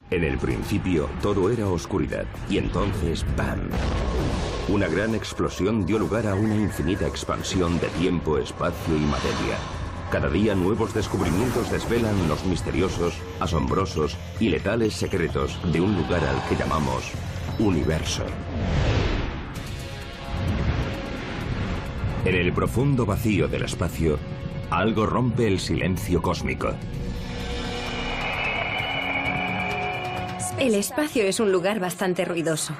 En el principio todo era oscuridad y entonces ¡bam! Una gran explosión dio lugar a una infinita expansión de tiempo, espacio y materia. Cada día nuevos descubrimientos desvelan los misteriosos, asombrosos y letales secretos de un lugar al que llamamos universo. En el profundo vacío del espacio, algo rompe el silencio cósmico. El espacio es un lugar bastante ruidoso.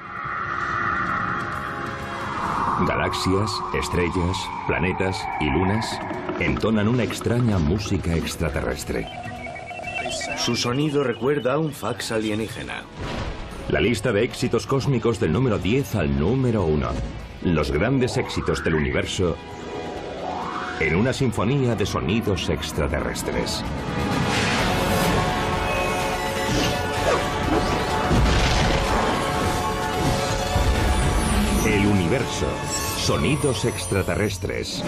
Galaxias, estrellas, planetas y lunas entonan una extraña música extraterrestre. Su sonido recuerda a un fax alienígena. La lista de éxitos cósmicos del número 10 al número 1. Los grandes éxitos del universo en una sinfonía de sonidos extraterrestres. El universo. Sonidos extraterrestres.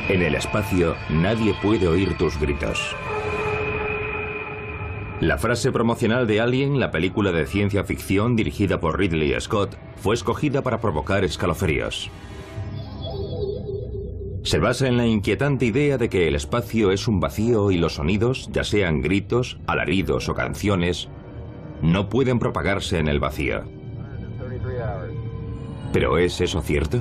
En el espacio, nadie puede oír tus gritos. La frase promocional de Alien, la película de ciencia ficción dirigida por Ridley Scott, fue escogida para provocar escalofríos. Se basa en la inquietante idea de que el espacio es un vacío y los sonidos, ya sean gritos, alaridos o canciones, no pueden propagarse en el vacío. ¿Pero es eso cierto?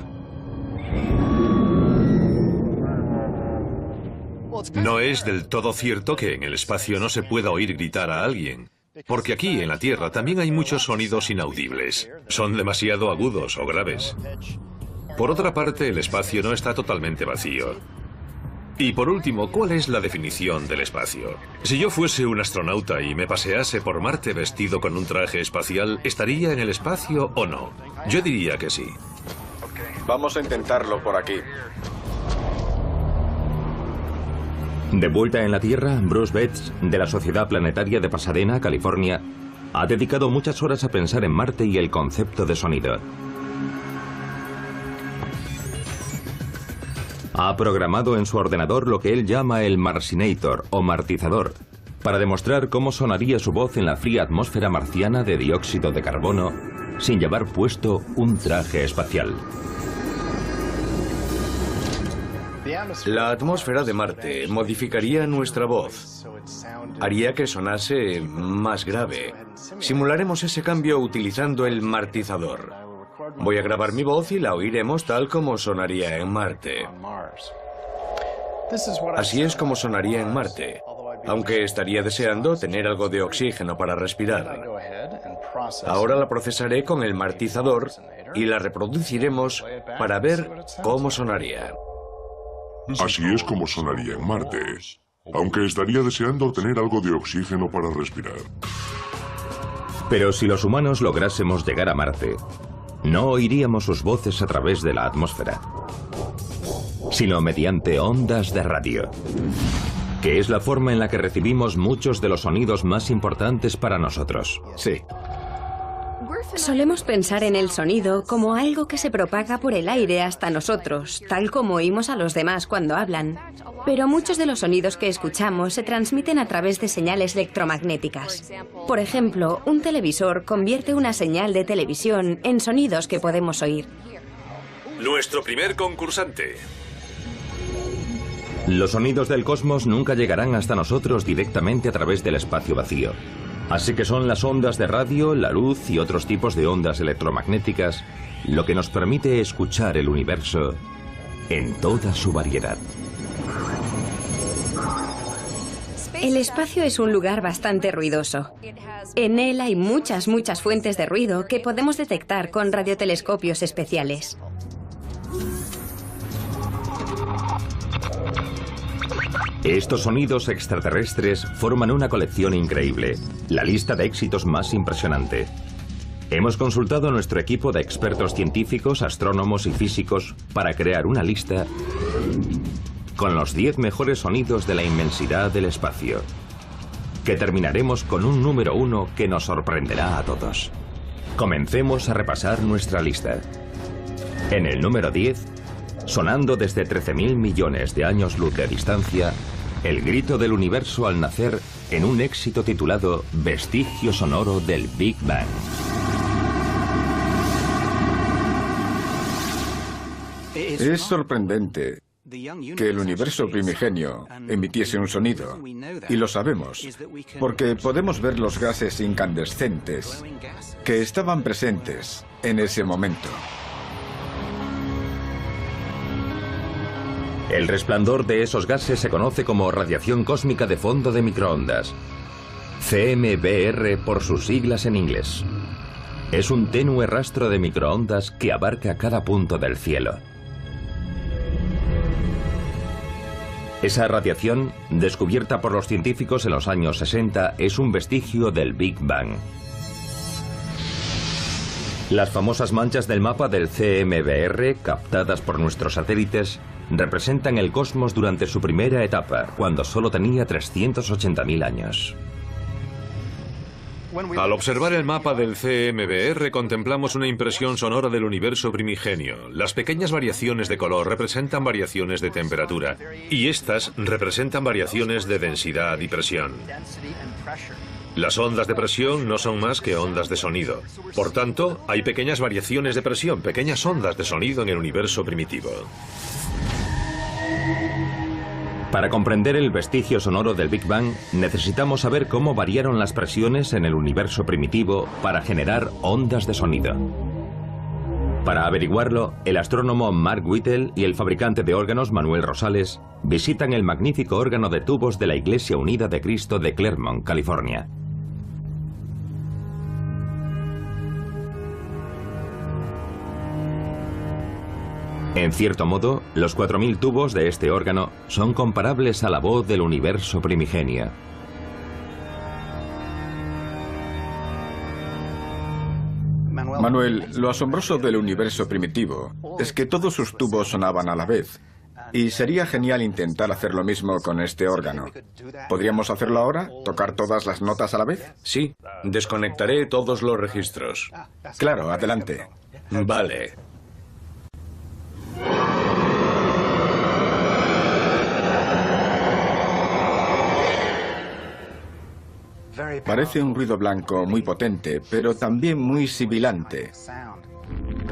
No es del todo cierto que en el espacio no se pueda oír gritar a alguien, porque aquí en la Tierra también hay muchos sonidos inaudibles. Son demasiado agudos o graves. Por otra parte, el espacio no está totalmente vacío. Y por último, ¿cuál es la definición del espacio? Si yo fuese un astronauta y me pasease por Marte vestido con un traje espacial, ¿estaría en el espacio o no? Yo diría que sí. Vamos a intentarlo por aquí. De vuelta en la Tierra, Bruce Betts, de la Sociedad Planetaria de Pasadena, California, ha dedicado muchas horas a pensar en Marte y el concepto de sonido. Ha programado en su ordenador lo que él llama el Marcinator o martizador, para demostrar cómo sonaría su voz en la fría atmósfera marciana de dióxido de carbono sin llevar puesto un traje espacial. La atmósfera de Marte modificaría nuestra voz. Haría que sonase más grave. Simularemos ese cambio utilizando el martizador. Voy a grabar mi voz y la oiremos tal como sonaría en Marte. Así es como sonaría en Marte, aunque estaría deseando tener algo de oxígeno para respirar. Ahora la procesaré con el martizador y la reproduciremos para ver cómo sonaría. Así es como sonaría en Marte, aunque estaría deseando tener algo de oxígeno para respirar. Pero si los humanos lográsemos llegar a Marte, no oiríamos sus voces a través de la atmósfera, sino mediante ondas de radio, que es la forma en la que recibimos muchos de los sonidos más importantes para nosotros. Sí. Solemos pensar en el sonido como algo que se propaga por el aire hasta nosotros, tal como oímos a los demás cuando hablan. Pero muchos de los sonidos que escuchamos se transmiten a través de señales electromagnéticas. Por ejemplo, un televisor convierte una señal de televisión en sonidos que podemos oír. Nuestro primer concursante. Los sonidos del cosmos nunca llegarán hasta nosotros directamente a través del espacio vacío. Así que son las ondas de radio, la luz y otros tipos de ondas electromagnéticas lo que nos permite escuchar el universo en toda su variedad. El espacio es un lugar bastante ruidoso. En él hay muchas fuentes de ruido que podemos detectar con radiotelescopios especiales. Estos sonidos extraterrestres forman una colección increíble, la lista de éxitos más impresionante. Hemos consultado a nuestro equipo de expertos científicos, astrónomos y físicos para crear una lista con los 10 mejores sonidos de la inmensidad del espacio, que terminaremos con un número 1 que nos sorprenderá a todos. Comencemos a repasar nuestra lista. En el número 10, Sonando desde 13.000 millones de años luz de distancia, el grito del universo al nacer en un éxito titulado Vestigio sonoro del Big Bang. Es sorprendente que el universo primigenio emitiese un sonido, y lo sabemos, porque podemos ver los gases incandescentes que estaban presentes en ese momento. El resplandor de esos gases se conoce como radiación cósmica de fondo de microondas, CMBR por sus siglas en inglés. Es un tenue rastro de microondas que abarca cada punto del cielo. Esa radiación, descubierta por los científicos en los años 60, es un vestigio del Big Bang. Las famosas manchas del mapa del CMBR, captadas por nuestros satélites, representan el cosmos durante su primera etapa, cuando solo tenía 380.000 años. Al observar el mapa del CMBR contemplamos una impresión sonora del universo primigenio. Las pequeñas variaciones de color representan variaciones de temperatura y estas representan variaciones de densidad y presión. Las ondas de presión no son más que ondas de sonido. Por tanto, hay pequeñas variaciones de presión, pequeñas ondas de sonido en el universo primitivo. Para comprender el vestigio sonoro del Big Bang, necesitamos saber cómo variaron las presiones en el universo primitivo para generar ondas de sonido. Para averiguarlo, el astrónomo Mark Whittle y el fabricante de órganos Manuel Rosales visitan el magnífico órgano de tubos de la Iglesia Unida de Cristo de Claremont, California. En cierto modo, los 4.000 tubos de este órgano son comparables a la voz del universo primigenio. Manuel, lo asombroso del universo primitivo es que todos sus tubos sonaban a la vez. Y sería genial intentar hacer lo mismo con este órgano. ¿Podríamos hacerlo ahora? ¿Tocar todas las notas a la vez? Sí, desconectaré todos los registros. Claro, adelante. Vale. Parece un ruido blanco muy potente, pero también muy sibilante.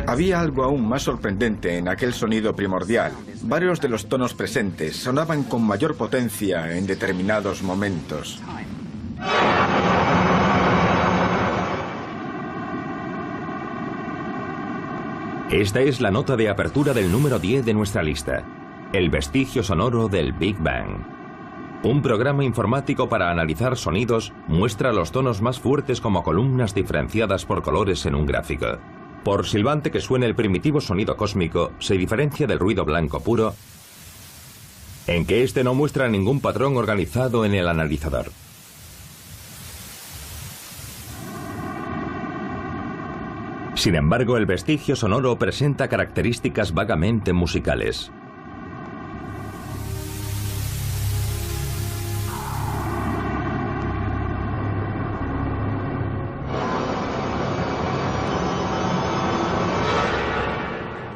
Había algo aún más sorprendente en aquel sonido primordial. Varios de los tonos presentes sonaban con mayor potencia en determinados momentos. Esta es la nota de apertura del número 10 de nuestra lista, el vestigio sonoro del Big Bang. Un programa informático para analizar sonidos muestra los tonos más fuertes como columnas diferenciadas por colores en un gráfico. Por silbante que suene el primitivo sonido cósmico, se diferencia del ruido blanco puro, en que este no muestra ningún patrón organizado en el analizador. Sin embargo, el vestigio sonoro presenta características vagamente musicales.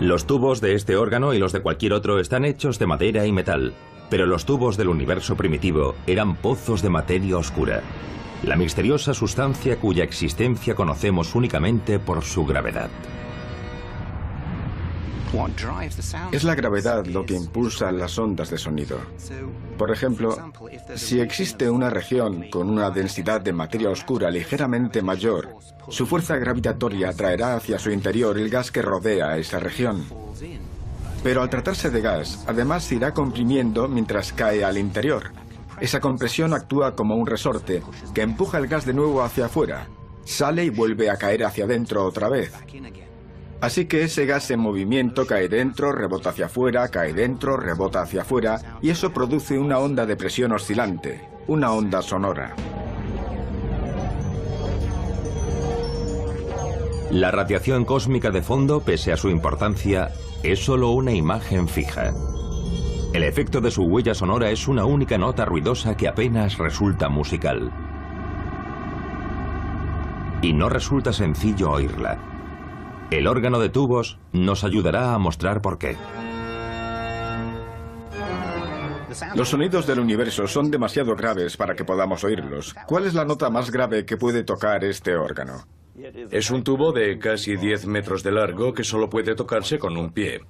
Los tubos de este órgano y los de cualquier otro están hechos de madera y metal, pero los tubos del universo primitivo eran pozos de materia oscura, la misteriosa sustancia cuya existencia conocemos únicamente por su gravedad. Es la gravedad lo que impulsa las ondas de sonido. Por ejemplo, si existe una región con una densidad de materia oscura ligeramente mayor, su fuerza gravitatoria atraerá hacia su interior el gas que rodea esa región. Pero al tratarse de gas, además se irá comprimiendo mientras cae al interior. Esa compresión actúa como un resorte que empuja el gas de nuevo hacia afuera, sale y vuelve a caer hacia adentro otra vez. Así que ese gas en movimiento cae dentro, rebota hacia afuera, cae dentro, rebota hacia afuera, y eso produce una onda de presión oscilante, una onda sonora. La radiación cósmica de fondo, pese a su importancia, es solo una imagen fija. El efecto de su huella sonora es una única nota ruidosa que apenas resulta musical. Y no resulta sencillo oírla. El órgano de tubos nos ayudará a mostrar por qué. Los sonidos del universo son demasiado graves para que podamos oírlos. ¿Cuál es la nota más grave que puede tocar este órgano? Es un tubo de casi 10 metros de largo que solo puede tocarse con un pie.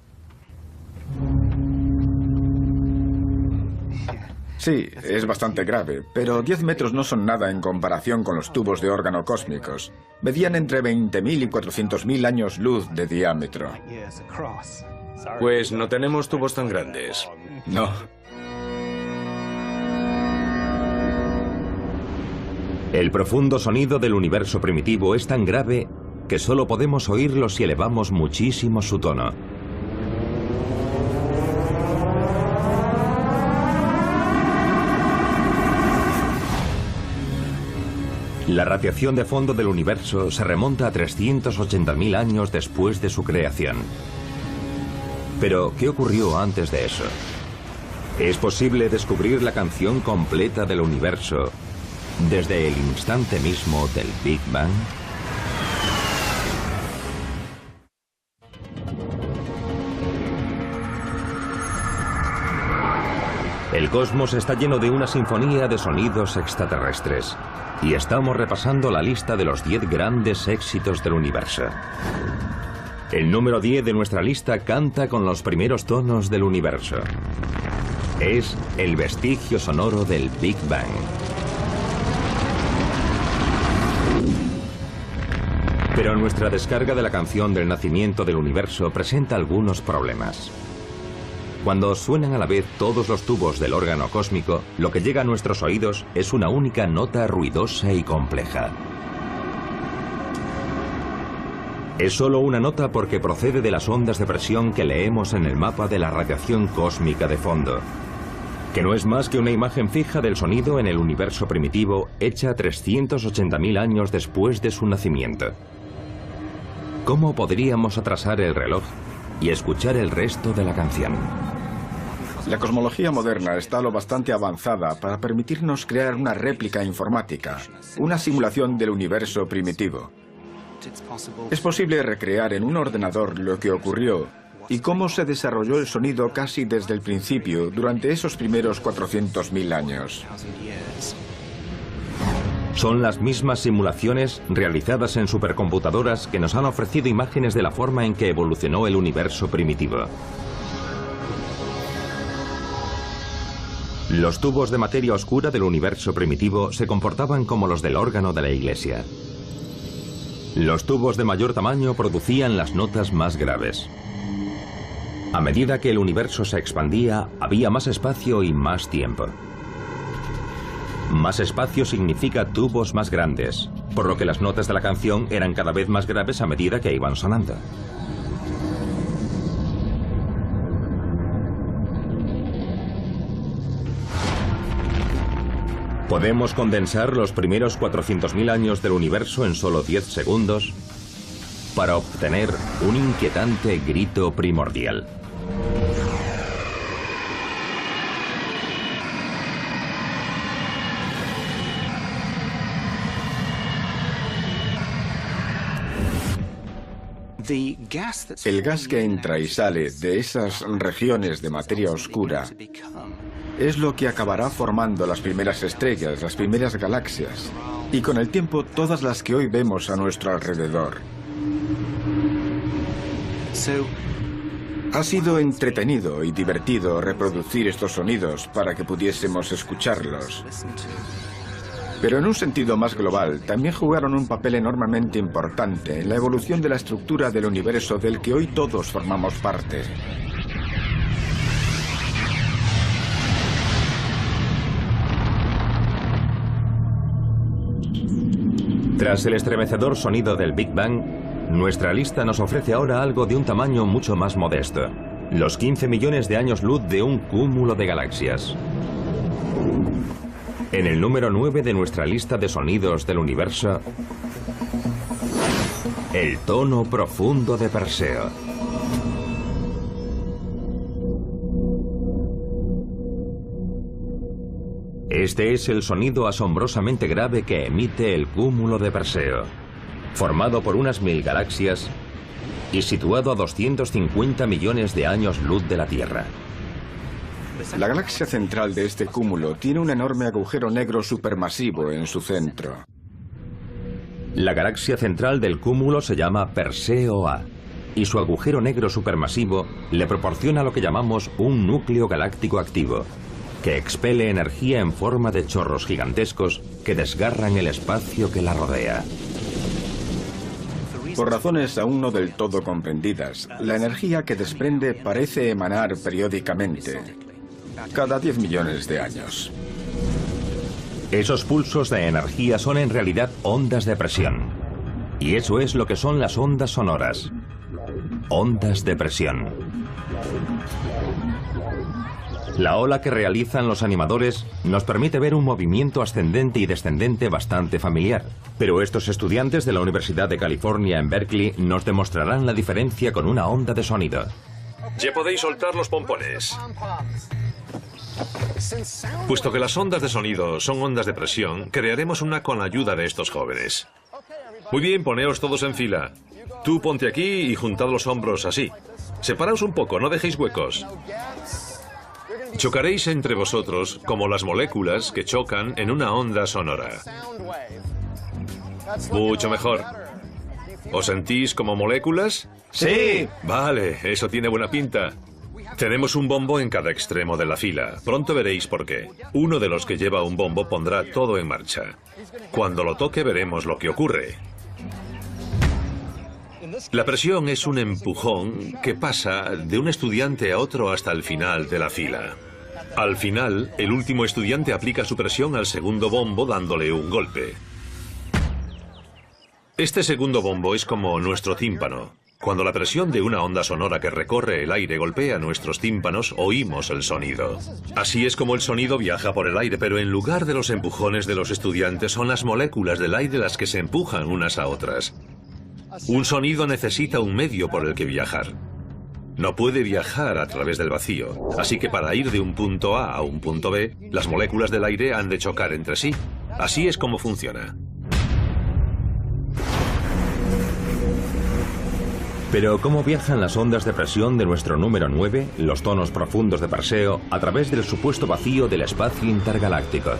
Sí, es bastante grave, pero 10 metros no son nada en comparación con los tubos de órgano cósmicos. Medían entre 20.000 y 400.000 años luz de diámetro. Pues no tenemos tubos tan grandes. No. El profundo sonido del universo primitivo es tan grave que solo podemos oírlo si elevamos muchísimo su tono. La radiación de fondo del universo se remonta a 380.000 años después de su creación. Pero, ¿qué ocurrió antes de eso? ¿Es posible descubrir la canción completa del universo desde el instante mismo del Big Bang? El cosmos está lleno de una sinfonía de sonidos extraterrestres. Y estamos repasando la lista de los 10 grandes éxitos del universo. El número 10 de nuestra lista canta con los primeros tonos del universo. Es el vestigio sonoro del Big Bang. Pero nuestra descarga de la canción del nacimiento del universo presenta algunos problemas. Cuando suenan a la vez todos los tubos del órgano cósmico, lo que llega a nuestros oídos es una única nota ruidosa y compleja. Es solo una nota porque procede de las ondas de presión que leemos en el mapa de la radiación cósmica de fondo, que no es más que una imagen fija del sonido en el universo primitivo hecha 380.000 años después de su nacimiento. ¿Cómo podríamos atrasar el reloj y escuchar el resto de la canción? La cosmología moderna está lo bastante avanzada para permitirnos crear una réplica informática, una simulación del universo primitivo. Es posible recrear en un ordenador lo que ocurrió y cómo se desarrolló el sonido casi desde el principio durante esos primeros 400.000 años. Son las mismas simulaciones realizadas en supercomputadoras que nos han ofrecido imágenes de la forma en que evolucionó el universo primitivo. Los tubos de materia oscura del universo primitivo se comportaban como los del órgano de la iglesia. Los tubos de mayor tamaño producían las notas más graves. A medida que el universo se expandía, había más espacio y más tiempo. Más espacio significa tubos más grandes, por lo que las notas de la canción eran cada vez más graves a medida que iban sonando. Podemos condensar los primeros 400.000 años del universo en solo 10 segundos para obtener un inquietante grito primordial. El gas que entra y sale de esas regiones de materia oscura es lo que acabará formando las primeras estrellas, las primeras galaxias, y con el tiempo todas las que hoy vemos a nuestro alrededor. Ha sido entretenido y divertido reproducir estos sonidos para que pudiésemos escucharlos. Pero en un sentido más global, también jugaron un papel enormemente importante en la evolución de la estructura del universo del que hoy todos formamos parte. Tras el estremecedor sonido del Big Bang, nuestra lista nos ofrece ahora algo de un tamaño mucho más modesto: los 15 millones de años luz de un cúmulo de galaxias. En el número 9 de nuestra lista de sonidos del universo, el tono profundo de Perseo. Este es el sonido asombrosamente grave que emite el cúmulo de Perseo, formado por unas 1000 galaxias y situado a 250 millones de años luz de la Tierra. La galaxia central de este cúmulo tiene un enorme agujero negro supermasivo en su centro. La galaxia central del cúmulo se llama Perseo A, y su agujero negro supermasivo le proporciona lo que llamamos un núcleo galáctico activo, que expele energía en forma de chorros gigantescos que desgarran el espacio que la rodea. Por razones aún no del todo comprendidas, la energía que desprende parece emanar periódicamente, cada 10 millones de años. Esos pulsos de energía son en realidad ondas de presión. Y eso es lo que son las ondas sonoras. Ondas de presión. La ola que realizan los animadores nos permite ver un movimiento ascendente y descendente bastante familiar. Pero estos estudiantes de la Universidad de California en Berkeley nos demostrarán la diferencia con una onda de sonido. Ya podéis soltar los pompones. Puesto que las ondas de sonido son ondas de presión, crearemos una con la ayuda de estos jóvenes. Muy bien, poneos todos en fila. Tú ponte aquí y juntad los hombros así. Separaos un poco, no dejéis huecos. Chocaréis entre vosotros como las moléculas que chocan en una onda sonora. Mucho mejor. ¿Os sentís como moléculas? ¡Sí! Vale, eso tiene buena pinta. Tenemos un bombo en cada extremo de la fila. Pronto veréis por qué. Uno de los que lleva un bombo pondrá todo en marcha. Cuando lo toque veremos lo que ocurre. La presión es un empujón que pasa de un estudiante a otro hasta el final de la fila. Al final, el último estudiante aplica su presión al segundo bombo dándole un golpe. Este segundo bombo es como nuestro tímpano. Cuando la presión de una onda sonora que recorre el aire golpea nuestros tímpanos, oímos el sonido. Así es como el sonido viaja por el aire, pero en lugar de los empujones de los estudiantes, son las moléculas del aire las que se empujan unas a otras. Un sonido necesita un medio por el que viajar. No puede viajar a través del vacío, así que para ir de un punto A a un punto B, las moléculas del aire han de chocar entre sí. Así es como funciona. Pero ¿cómo viajan las ondas de presión de nuestro número 9, los tonos profundos de Perseo, a través del supuesto vacío del espacio intergaláctico?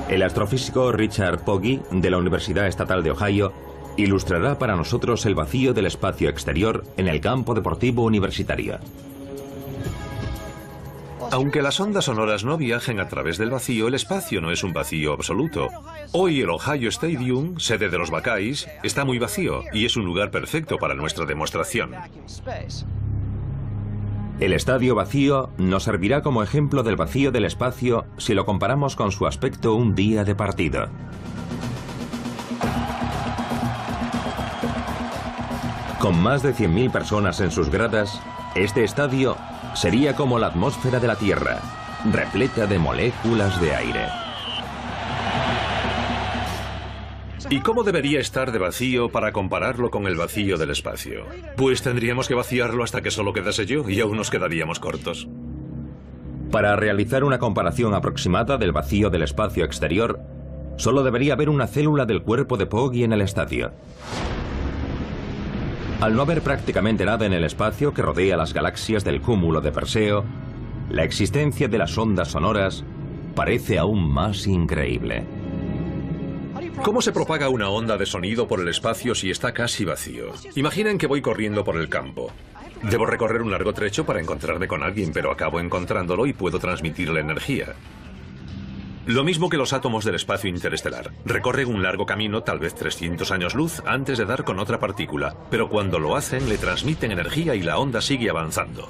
El astrofísico Richard Pogge, de la Universidad Estatal de Ohio, ilustrará para nosotros el vacío del espacio exterior en el campo deportivo universitario. Aunque las ondas sonoras no viajen a través del vacío, el espacio no es un vacío absoluto. Hoy el Ohio Stadium, sede de los Buckeyes, está muy vacío y es un lugar perfecto para nuestra demostración. El estadio vacío nos servirá como ejemplo del vacío del espacio si lo comparamos con su aspecto un día de partido. Con más de 100.000 personas en sus gradas, este estadio sería como la atmósfera de la Tierra, repleta de moléculas de aire. ¿Y cómo debería estar de vacío para compararlo con el vacío del espacio? Pues tendríamos que vaciarlo hasta que solo quedase yo y aún nos quedaríamos cortos. Para realizar una comparación aproximada del vacío del espacio exterior, solo debería haber una célula del cuerpo de Pogge en el estadio. Al no haber prácticamente nada en el espacio que rodea las galaxias del cúmulo de Perseo, la existencia de las ondas sonoras parece aún más increíble. ¿Cómo se propaga una onda de sonido por el espacio si está casi vacío? Imaginen que voy corriendo por el campo. Debo recorrer un largo trecho para encontrarme con alguien, pero acabo encontrándolo y puedo transmitirle energía. Lo mismo que los átomos del espacio interestelar. Recorren un largo camino, tal vez 300 años luz, antes de dar con otra partícula, pero cuando lo hacen le transmiten energía y la onda sigue avanzando.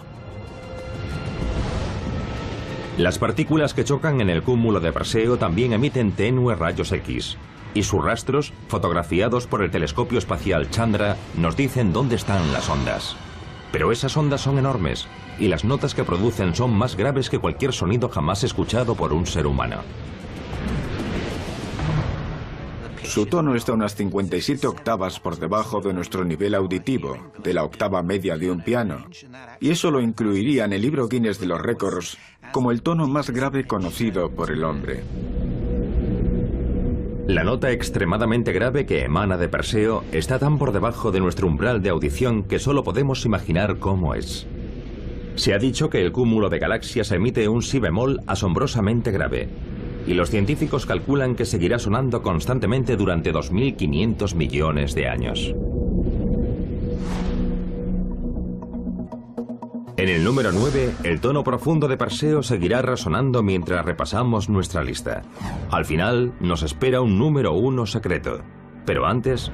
Las partículas que chocan en el cúmulo de Perseo también emiten tenues rayos X, y sus rastros, fotografiados por el telescopio espacial Chandra, nos dicen dónde están las ondas. Pero esas ondas son enormes, y las notas que producen son más graves que cualquier sonido jamás escuchado por un ser humano. Su tono está unas 57 octavas por debajo de nuestro nivel auditivo, de la octava media de un piano, y eso lo incluiría en el libro Guinness de los récords como el tono más grave conocido por el hombre. La nota extremadamente grave que emana de Perseo está tan por debajo de nuestro umbral de audición que solo podemos imaginar cómo es. Se ha dicho que el cúmulo de galaxias emite un si bemol asombrosamente grave, y los científicos calculan que seguirá sonando constantemente durante 2.500 millones de años. En el número 9, el tono profundo de Perseo seguirá resonando mientras repasamos nuestra lista. Al final, nos espera un número 1 secreto. Pero antes,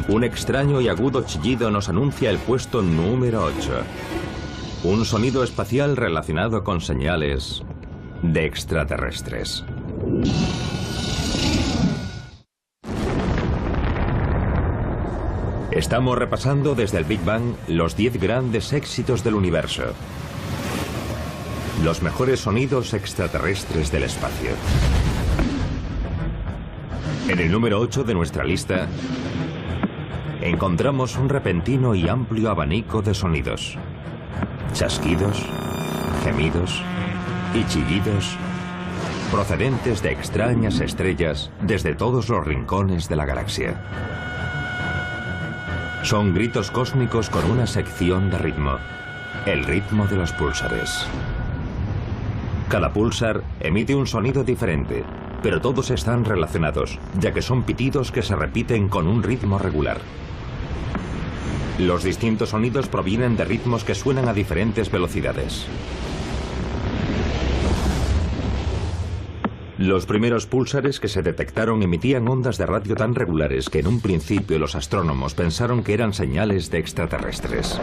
un extraño y agudo chillido nos anuncia el puesto número 8. Un sonido espacial relacionado con señales de extraterrestres. Estamos repasando desde el Big Bang los 10 grandes éxitos del universo. Los mejores sonidos extraterrestres del espacio. En el número 8 de nuestra lista, encontramos un repentino y amplio abanico de sonidos. Chasquidos, gemidos y chillidos procedentes de extrañas estrellas desde todos los rincones de la galaxia. Son gritos cósmicos con una sección de ritmo, el ritmo de los púlsares. Cada púlsar emite un sonido diferente, pero todos están relacionados, ya que son pitidos que se repiten con un ritmo regular. Los distintos sonidos provienen de ritmos que suenan a diferentes velocidades. Los primeros púlsares que se detectaron emitían ondas de radio tan regulares que en un principio los astrónomos pensaron que eran señales de extraterrestres.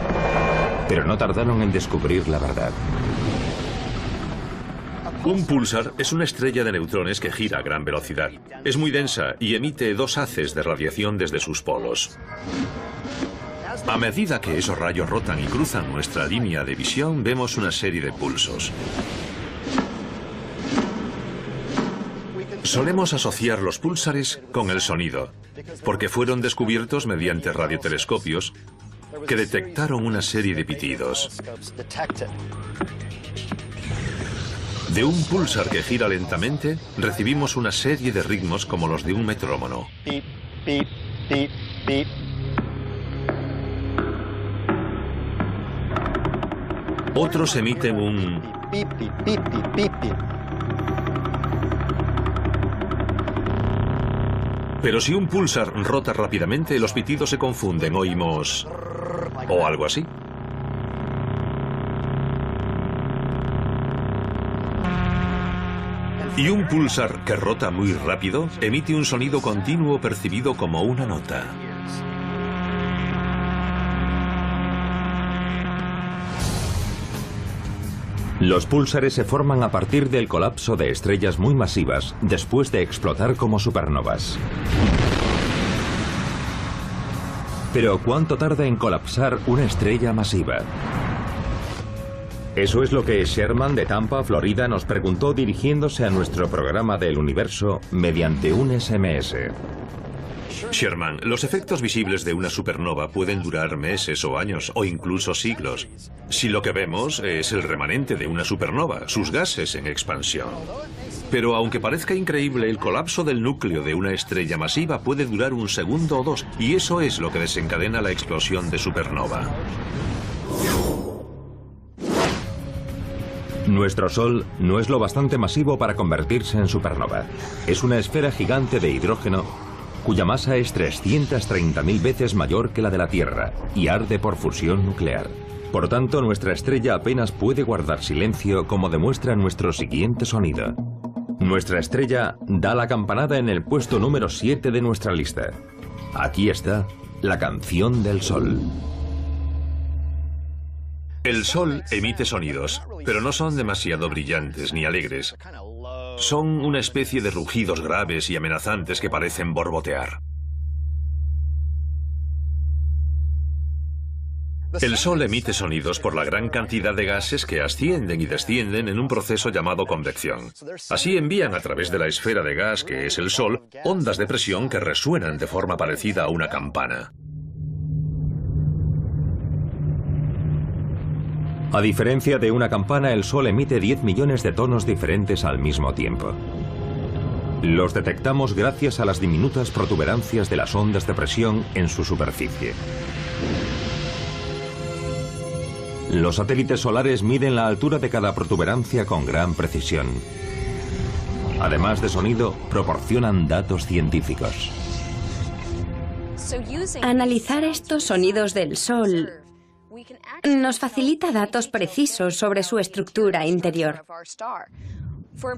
Pero no tardaron en descubrir la verdad. Un púlsar es una estrella de neutrones que gira a gran velocidad. Es muy densa y emite 2 haces de radiación desde sus polos. A medida que esos rayos rotan y cruzan nuestra línea de visión, vemos una serie de pulsos. Solemos asociar los púlsares con el sonido, porque fueron descubiertos mediante radiotelescopios que detectaron una serie de pitidos. De un púlsar que gira lentamente, recibimos una serie de ritmos como los de un metrónomo. Otros emiten un... Pero si un púlsar rota rápidamente, los pitidos se confunden, oímos... o algo así. Y un púlsar que rota muy rápido emite un sonido continuo percibido como una nota. Los púlsares se forman a partir del colapso de estrellas muy masivas después de explotar como supernovas. Pero ¿cuánto tarda en colapsar una estrella masiva? Eso es lo que Sherman de Tampa, Florida, nos preguntó dirigiéndose a nuestro programa del universo mediante un SMS. Sherman, los efectos visibles de una supernova pueden durar meses o años o incluso siglos. Si lo que vemos es el remanente de una supernova, sus gases en expansión. Pero aunque parezca increíble, el colapso del núcleo de una estrella masiva puede durar un segundo o 2, y eso es lo que desencadena la explosión de supernova. Nuestro Sol no es lo bastante masivo para convertirse en supernova. Es una esfera gigante de hidrógeno cuya masa es 330.000 veces mayor que la de la Tierra y arde por fusión nuclear. Por tanto, nuestra estrella apenas puede guardar silencio, como demuestra nuestro siguiente sonido. Nuestra estrella da la campanada en el puesto número 7 de nuestra lista. Aquí está la canción del Sol. El Sol emite sonidos, pero no son demasiado brillantes ni alegres. Son una especie de rugidos graves y amenazantes que parecen borbotear. El Sol emite sonidos por la gran cantidad de gases que ascienden y descienden en un proceso llamado convección. Así envían a través de la esfera de gas que es el Sol ondas de presión que resuenan de forma parecida a una campana. A diferencia de una campana, el Sol emite 10 millones de tonos diferentes al mismo tiempo. Los detectamos gracias a las diminutas protuberancias de las ondas de presión en su superficie. Los satélites solares miden la altura de cada protuberancia con gran precisión. Además de sonido, proporcionan datos científicos. Analizar estos sonidos del Sol nos facilita datos precisos sobre su estructura interior.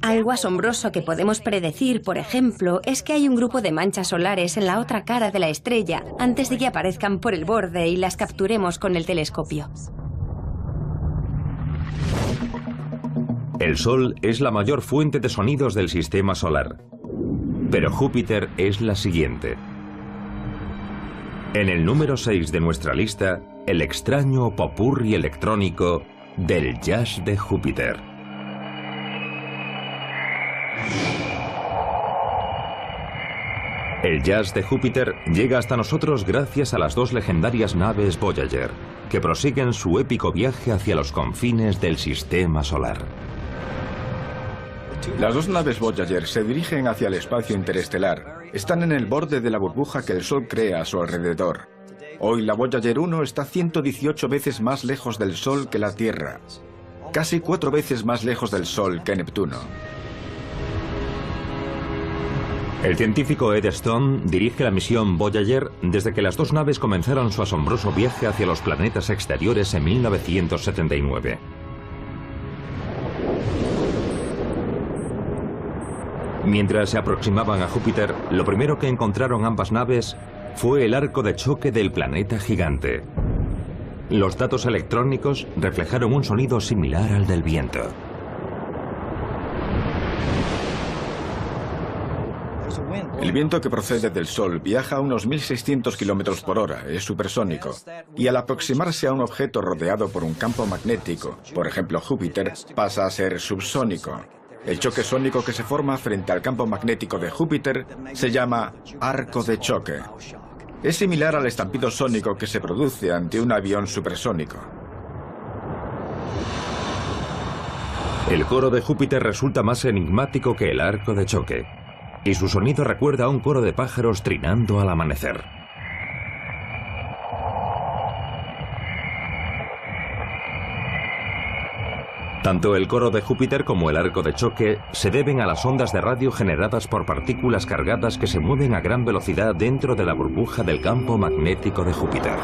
Algo asombroso que podemos predecir, por ejemplo, es que hay un grupo de manchas solares en la otra cara de la estrella antes de que aparezcan por el borde y las capturemos con el telescopio. El Sol es la mayor fuente de sonidos del sistema solar, pero Júpiter es la siguiente. En el número 6 de nuestra lista, el extraño popurrí electrónico del jazz de Júpiter. El jazz de Júpiter llega hasta nosotros gracias a las dos legendarias naves Voyager, que prosiguen su épico viaje hacia los confines del sistema solar. Las dos naves Voyager se dirigen hacia el espacio interestelar. Están en el borde de la burbuja que el Sol crea a su alrededor. Hoy la Voyager 1 está 118 veces más lejos del Sol que la Tierra. Casi 4 veces más lejos del Sol que Neptuno. El científico Ed Stone dirige la misión Voyager desde que las dos naves comenzaron su asombroso viaje hacia los planetas exteriores en 1979. Mientras se aproximaban a Júpiter, lo primero que encontraron ambas naves fue el arco de choque del planeta gigante. Los datos electrónicos reflejaron un sonido similar al del viento. El viento que procede del Sol viaja a unos 1600 kilómetros por hora, es supersónico. Y al aproximarse a un objeto rodeado por un campo magnético, por ejemplo Júpiter, pasa a ser subsónico. El choque sónico que se forma frente al campo magnético de Júpiter se llama arco de choque. Es similar al estampido sónico que se produce ante un avión supersónico. El coro de Júpiter resulta más enigmático que el arco de choque, y su sonido recuerda a un coro de pájaros trinando al amanecer. Tanto el coro de Júpiter como el arco de choque se deben a las ondas de radio generadas por partículas cargadas que se mueven a gran velocidad dentro de la burbuja del campo magnético de Júpiter.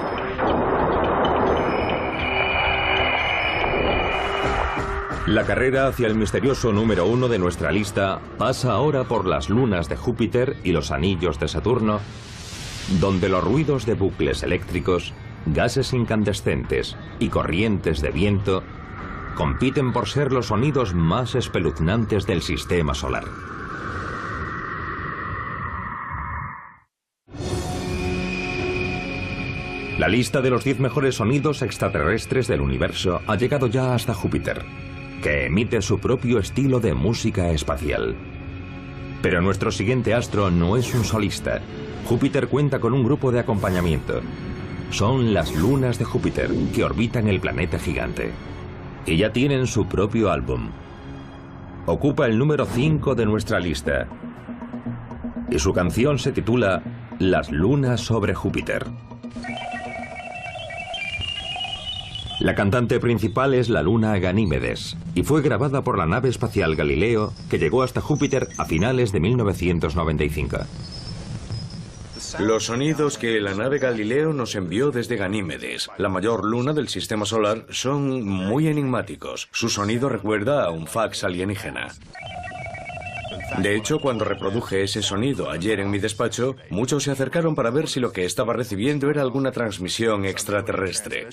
La carrera hacia el misterioso número 1 de nuestra lista pasa ahora por las lunas de Júpiter y los anillos de Saturno, donde los ruidos de bucles eléctricos, gases incandescentes y corrientes de viento compiten por ser los sonidos más espeluznantes del sistema solar. La lista de los 10 mejores sonidos extraterrestres del universo ha llegado ya hasta Júpiter, que emite su propio estilo de música espacial. Pero nuestro siguiente astro no es un solista. Júpiter cuenta con un grupo de acompañamiento. Son las lunas de Júpiter, que orbitan el planeta gigante. Y ya tienen su propio álbum. Ocupa el número 5 de nuestra lista. Y su canción se titula Las lunas sobre Júpiter. La cantante principal es la luna Ganímedes y fue grabada por la nave espacial Galileo, que llegó hasta Júpiter a finales de 1995. Los sonidos que la nave Galileo nos envió desde Ganímedes, la mayor luna del sistema solar, son muy enigmáticos. Su sonido recuerda a un fax alienígena. De hecho, cuando reproduje ese sonido ayer en mi despacho, muchos se acercaron para ver si lo que estaba recibiendo era alguna transmisión extraterrestre.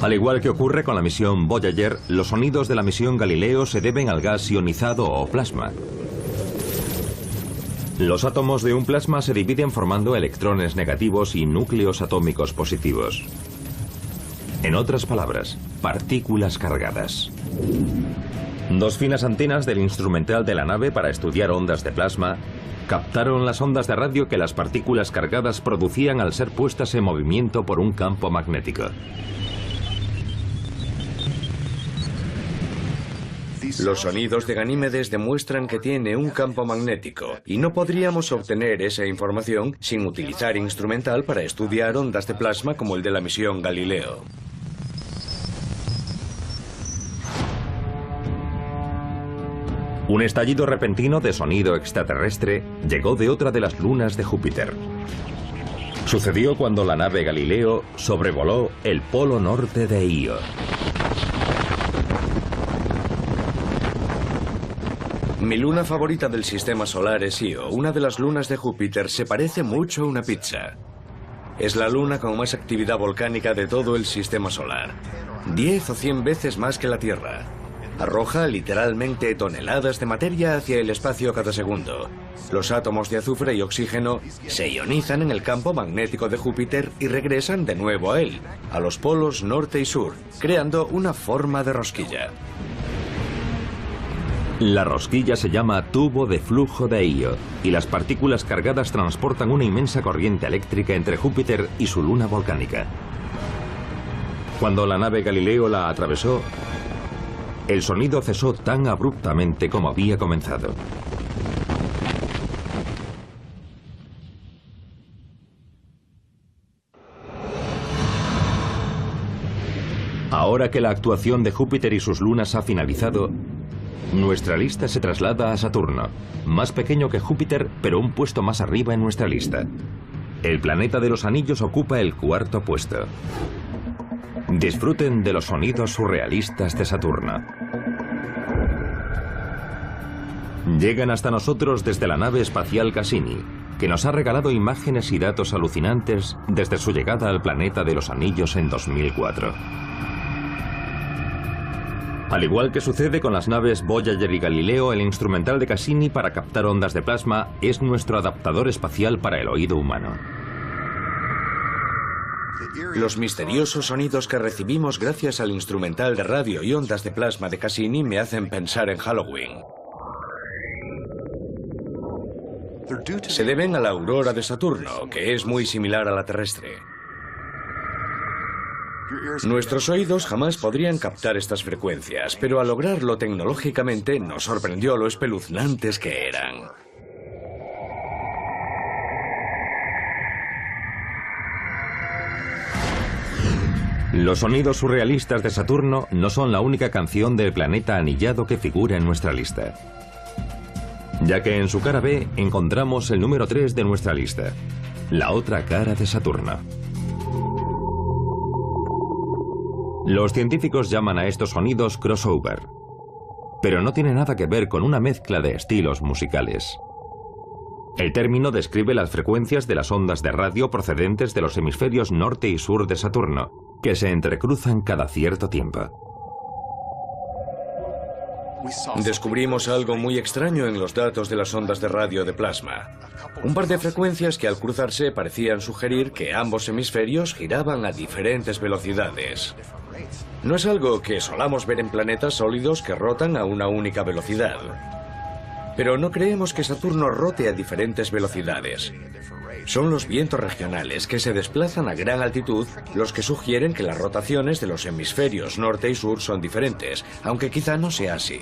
Al igual que ocurre con la misión Voyager, los sonidos de la misión Galileo se deben al gas ionizado o plasma. Los átomos de un plasma se dividen formando electrones negativos y núcleos atómicos positivos. En otras palabras, partículas cargadas. Dos finas antenas del instrumental de la nave para estudiar ondas de plasma captaron las ondas de radio que las partículas cargadas producían al ser puestas en movimiento por un campo magnético. Los sonidos de Ganímedes demuestran que tiene un campo magnético y no podríamos obtener esa información sin utilizar instrumental para estudiar ondas de plasma como el de la misión Galileo. Un estallido repentino de sonido extraterrestre llegó de otra de las lunas de Júpiter. Sucedió cuando la nave Galileo sobrevoló el polo norte de Io. Mi luna favorita del sistema solar es Io. Una de las lunas de Júpiter se parece mucho a una pizza. Es la luna con más actividad volcánica de todo el sistema solar. 10 o 100 veces más que la Tierra. Arroja literalmente toneladas de materia hacia el espacio cada segundo. Los átomos de azufre y oxígeno se ionizan en el campo magnético de Júpiter y regresan de nuevo a él, a los polos norte y sur, creando una forma de rosquilla. La rosquilla se llama tubo de flujo de Io y las partículas cargadas transportan una inmensa corriente eléctrica entre Júpiter y su luna volcánica. Cuando la nave Galileo la atravesó, el sonido cesó tan abruptamente como había comenzado. Ahora que la actuación de Júpiter y sus lunas ha finalizado, nuestra lista se traslada a Saturno, más pequeño que Júpiter, pero un puesto más arriba en nuestra lista. El planeta de los anillos ocupa el 4º puesto. Disfruten de los sonidos surrealistas de Saturno. Llegan hasta nosotros desde la nave espacial Cassini, que nos ha regalado imágenes y datos alucinantes desde su llegada al planeta de los anillos en 2004. Al igual que sucede con las naves Voyager y Galileo, el instrumental de Cassini para captar ondas de plasma es nuestro adaptador espacial para el oído humano. Los misteriosos sonidos que recibimos gracias al instrumental de radio y ondas de plasma de Cassini me hacen pensar en Halloween. Se deben a la aurora de Saturno, que es muy similar a la terrestre. Nuestros oídos jamás podrían captar estas frecuencias, pero al lograrlo tecnológicamente nos sorprendió lo espeluznantes que eran. Los sonidos surrealistas de Saturno no son la única canción del planeta anillado que figura en nuestra lista, ya que en su cara B encontramos el número 3 de nuestra lista, la otra cara de Saturno. Los científicos llaman a estos sonidos crossover, pero no tiene nada que ver con una mezcla de estilos musicales. El término describe las frecuencias de las ondas de radio procedentes de los hemisferios norte y sur de Saturno, que se entrecruzan cada cierto tiempo. Descubrimos algo muy extraño en los datos de las ondas de radio de plasma. Un par de frecuencias que al cruzarse parecían sugerir que ambos hemisferios giraban a diferentes velocidades. No es algo que solamos ver en planetas sólidos que rotan a una única velocidad. Pero no creemos que Saturno rote a diferentes velocidades. Son los vientos regionales que se desplazan a gran altitud los que sugieren que las rotaciones de los hemisferios norte y sur son diferentes, aunque quizá no sea así.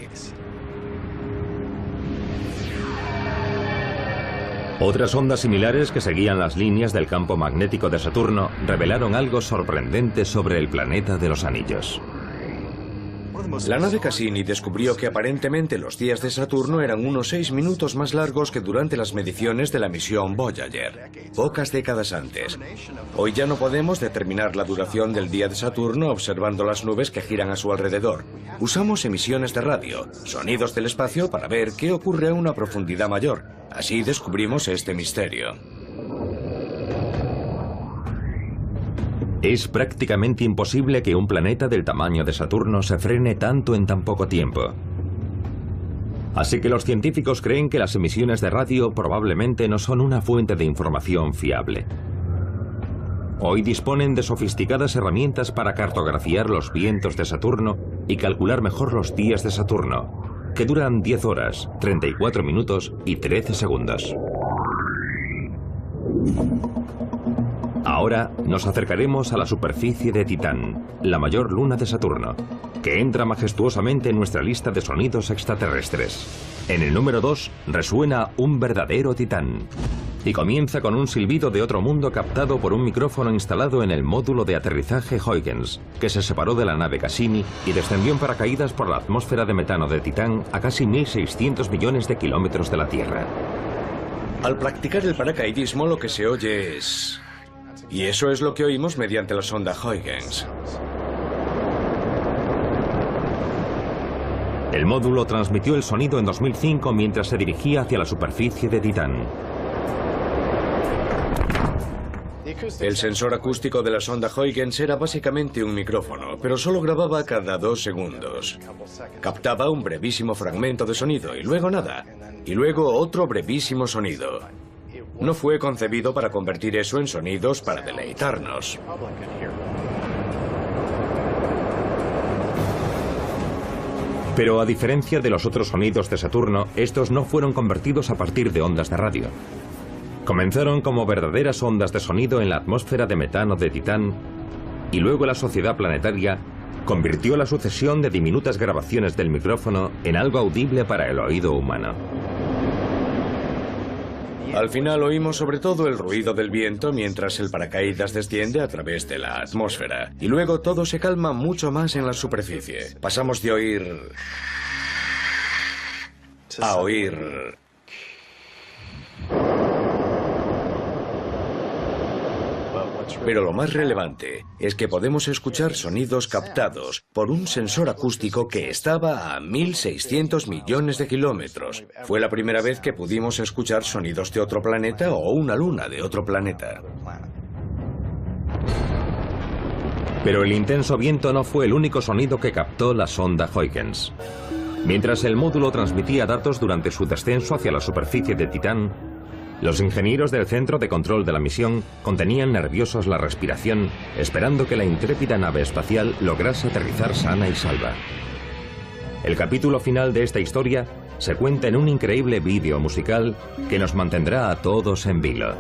Otras ondas similares que seguían las líneas del campo magnético de Saturno revelaron algo sorprendente sobre el planeta de los anillos. La nave Cassini descubrió que aparentemente los días de Saturno eran unos 6 minutos más largos que durante las mediciones de la misión Voyager, pocas décadas antes. Hoy ya no podemos determinar la duración del día de Saturno observando las nubes que giran a su alrededor. Usamos emisiones de radio, sonidos del espacio para ver qué ocurre a una profundidad mayor. Así descubrimos este misterio. Es prácticamente imposible que un planeta del tamaño de Saturno se frene tanto en tan poco tiempo. Así que los científicos creen que las emisiones de radio probablemente no son una fuente de información fiable. Hoy disponen de sofisticadas herramientas para cartografiar los vientos de Saturno y calcular mejor los días de Saturno, que duran 10 horas, 34 minutos y 13 segundos. Ahora nos acercaremos a la superficie de Titán, la mayor luna de Saturno, que entra majestuosamente en nuestra lista de sonidos extraterrestres. En el número 2 resuena un verdadero titán. Y comienza con un silbido de otro mundo captado por un micrófono instalado en el módulo de aterrizaje Huygens, que se separó de la nave Cassini y descendió en paracaídas por la atmósfera de metano de Titán a casi 1.600 millones de kilómetros de la Tierra. Al practicar el paracaidismo lo que se oye es... Y eso es lo que oímos mediante la sonda Huygens. El módulo transmitió el sonido en 2005 mientras se dirigía hacia la superficie de Titán. El sensor acústico de la sonda Huygens era básicamente un micrófono, pero solo grababa cada 2 segundos. Captaba un brevísimo fragmento de sonido y luego nada, y luego otro brevísimo sonido. No fue concebido para convertir eso en sonidos para deleitarnos. Pero a diferencia de los otros sonidos de Saturno, estos no fueron convertidos a partir de ondas de radio. Comenzaron como verdaderas ondas de sonido en la atmósfera de metano de Titán, y luego la Sociedad Planetaria convirtió la sucesión de diminutas grabaciones del micrófono en algo audible para el oído humano. Al final oímos sobre todo el ruido del viento mientras el paracaídas desciende a través de la atmósfera, y luego todo se calma mucho más en la superficie. Pasamos de oír... a oír... Pero lo más relevante es que podemos escuchar sonidos captados por un sensor acústico que estaba a 1.600 millones de kilómetros. Fue la primera vez que pudimos escuchar sonidos de otro planeta o una luna de otro planeta. Pero el intenso viento no fue el único sonido que captó la sonda Huygens. Mientras el módulo transmitía datos durante su descenso hacia la superficie de Titán, los ingenieros del centro de control de la misión contenían nerviosos la respiración, esperando que la intrépida nave espacial lograse aterrizar sana y salva. El capítulo final de esta historia se cuenta en un increíble vídeo musical que nos mantendrá a todos en vilo.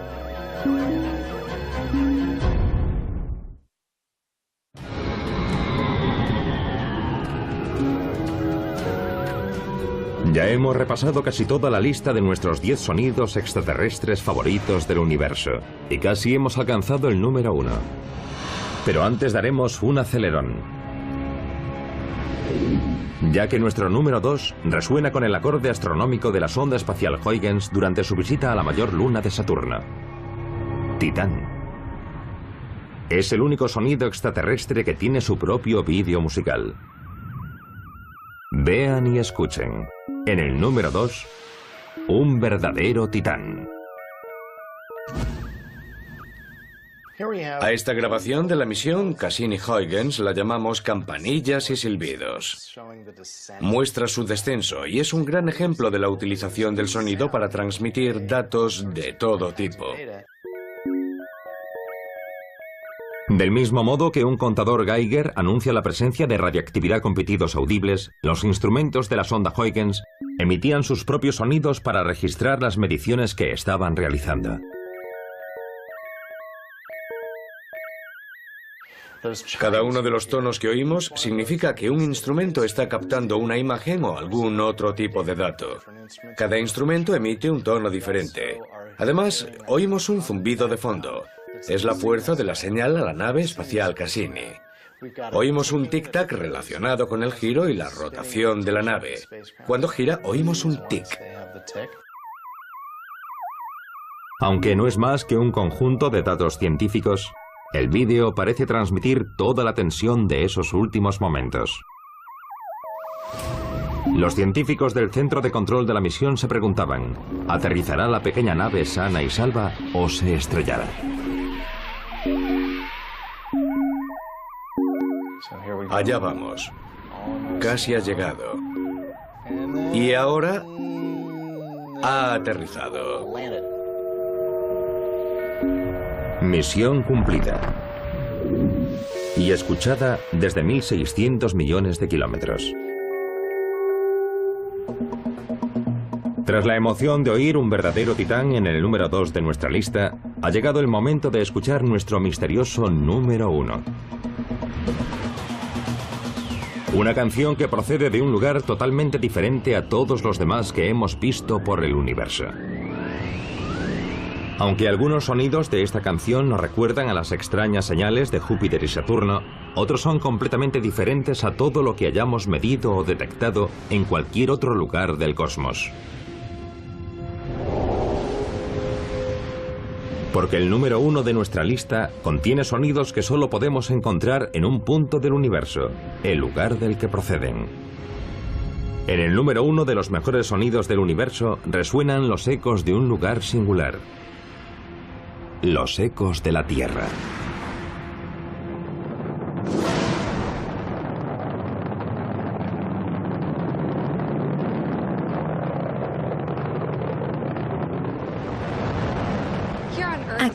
Ya hemos repasado casi toda la lista de nuestros 10 sonidos extraterrestres favoritos del universo, y casi hemos alcanzado el número 1. Pero antes daremos un acelerón, ya que nuestro número 2 resuena con el acorde astronómico de la sonda espacial Huygens durante su visita a la mayor luna de Saturno, Titán. Es el único sonido extraterrestre que tiene su propio vídeo musical. Vean y escuchen. En el número 2, un verdadero titán. A esta grabación de la misión Cassini-Huygens la llamamos campanillas y silbidos. Muestra su descenso y es un gran ejemplo de la utilización del sonido para transmitir datos de todo tipo. Del mismo modo que un contador Geiger anuncia la presencia de radiactividad con pitidos audibles, los instrumentos de la sonda Huygens emitían sus propios sonidos para registrar las mediciones que estaban realizando. Cada uno de los tonos que oímos significa que un instrumento está captando una imagen o algún otro tipo de dato. Cada instrumento emite un tono diferente. Además, oímos un zumbido de fondo. Es la fuerza de la señal a la nave espacial Cassini. Oímos un tic-tac relacionado con el giro y la rotación de la nave. Cuando gira, oímos un tic. Aunque no es más que un conjunto de datos científicos, el vídeo parece transmitir toda la tensión de esos últimos momentos. Los científicos del centro de control de la misión se preguntaban, ¿aterrizará la pequeña nave sana y salva o se estrellará? Allá vamos. Casi ha llegado. Y ahora ha aterrizado. Misión cumplida. Y escuchada desde 1.600 millones de kilómetros. Tras la emoción de oír un verdadero titán en el número 2 de nuestra lista, ha llegado el momento de escuchar nuestro misterioso número 1. Una canción que procede de un lugar totalmente diferente a todos los demás que hemos visto por el universo. Aunque algunos sonidos de esta canción nos recuerdan a las extrañas señales de Júpiter y Saturno, otros son completamente diferentes a todo lo que hayamos medido o detectado en cualquier otro lugar del cosmos. Porque el número 1 de nuestra lista contiene sonidos que solo podemos encontrar en un punto del universo, el lugar del que proceden. En el número 1 de los mejores sonidos del universo resuenan los ecos de un lugar singular. Los ecos de la Tierra.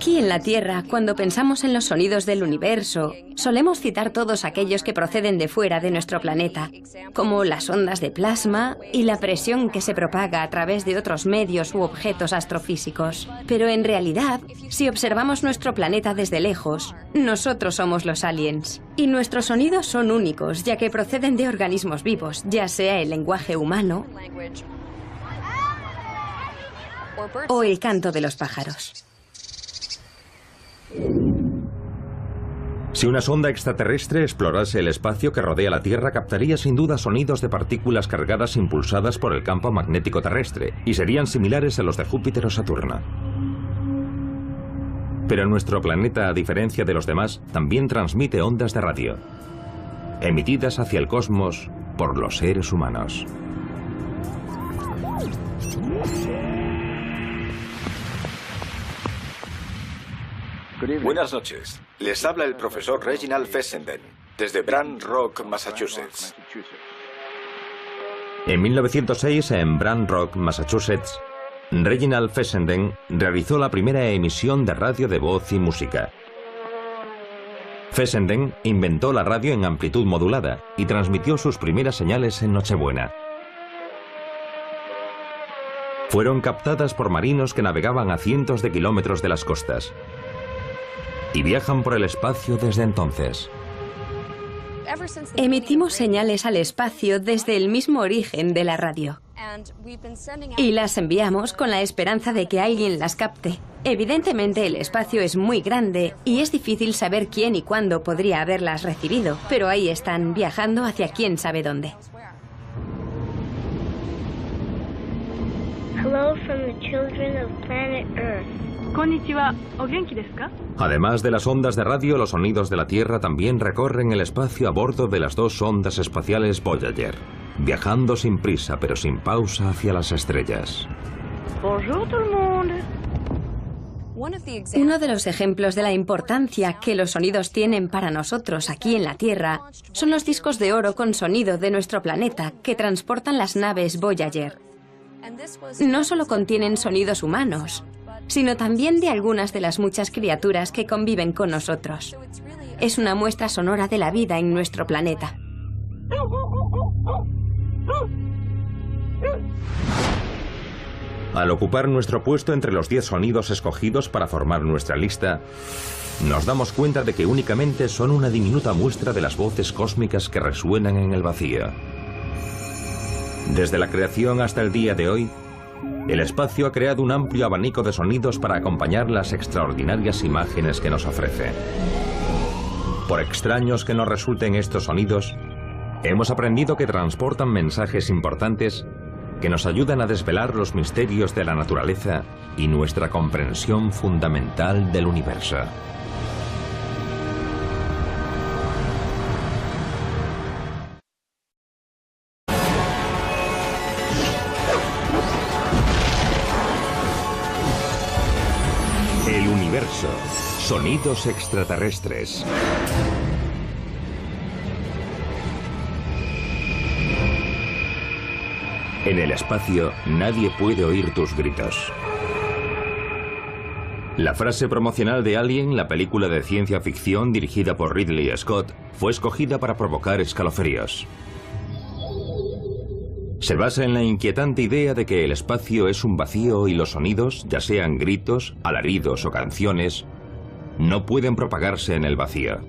Aquí en la Tierra, cuando pensamos en los sonidos del universo, solemos citar todos aquellos que proceden de fuera de nuestro planeta, como las ondas de plasma y la presión que se propaga a través de otros medios u objetos astrofísicos. Pero en realidad, si observamos nuestro planeta desde lejos, nosotros somos los aliens. Y nuestros sonidos son únicos, ya que proceden de organismos vivos, ya sea el lenguaje humano o el canto de los pájaros. Si una sonda extraterrestre explorase el espacio que rodea la Tierra, captaría sin duda sonidos de partículas cargadas impulsadas por el campo magnético terrestre, y serían similares a los de Júpiter o Saturno. Pero nuestro planeta, a diferencia de los demás, también transmite ondas de radio, emitidas hacia el cosmos por los seres humanos. Buenas noches. Les habla el profesor Reginald Fessenden, desde Brant Rock, Massachusetts. En 1906, en Brant Rock, Massachusetts, Reginald Fessenden realizó la primera emisión de radio de voz y música. Fessenden inventó la radio en amplitud modulada y transmitió sus primeras señales en Nochebuena. Fueron captadas por marinos que navegaban a cientos de kilómetros de las costas y viajan por el espacio desde entonces. Emitimos señales al espacio desde el mismo origen de la radio. Y las enviamos con la esperanza de que alguien las capte. Evidentemente el espacio es muy grande y es difícil saber quién y cuándo podría haberlas recibido, pero ahí están, viajando hacia quién sabe dónde. Hello from the children of planet Earth. Konnichiwa, ¿o genki desu ka? Además de las ondas de radio, los sonidos de la Tierra también recorren el espacio a bordo de las dos sondas espaciales Voyager, viajando sin prisa pero sin pausa hacia las estrellas. Bonjour tout le monde. Uno de los ejemplos de la importancia que los sonidos tienen para nosotros aquí en la Tierra son los discos de oro con sonido de nuestro planeta que transportan las naves Voyager. No solo contienen sonidos humanos, sino también de algunas de las muchas criaturas que conviven con nosotros. Es una muestra sonora de la vida en nuestro planeta. Al ocupar nuestro puesto entre los 10 sonidos escogidos para formar nuestra lista, nos damos cuenta de que únicamente son una diminuta muestra de las voces cósmicas que resuenan en el vacío. Desde la creación hasta el día de hoy, el espacio ha creado un amplio abanico de sonidos para acompañar las extraordinarias imágenes que nos ofrece. Por extraños que nos resulten estos sonidos, hemos aprendido que transportan mensajes importantes que nos ayudan a desvelar los misterios de la naturaleza y nuestra comprensión fundamental del universo. El universo. Sonidos extraterrestres. En el espacio, nadie puede oír tus gritos. La frase promocional de Alien, la película de ciencia ficción dirigida por Ridley Scott, fue escogida para provocar escalofríos. Se basa en la inquietante idea de que el espacio es un vacío y los sonidos, ya sean gritos, alaridos o canciones, no pueden propagarse en el vacío.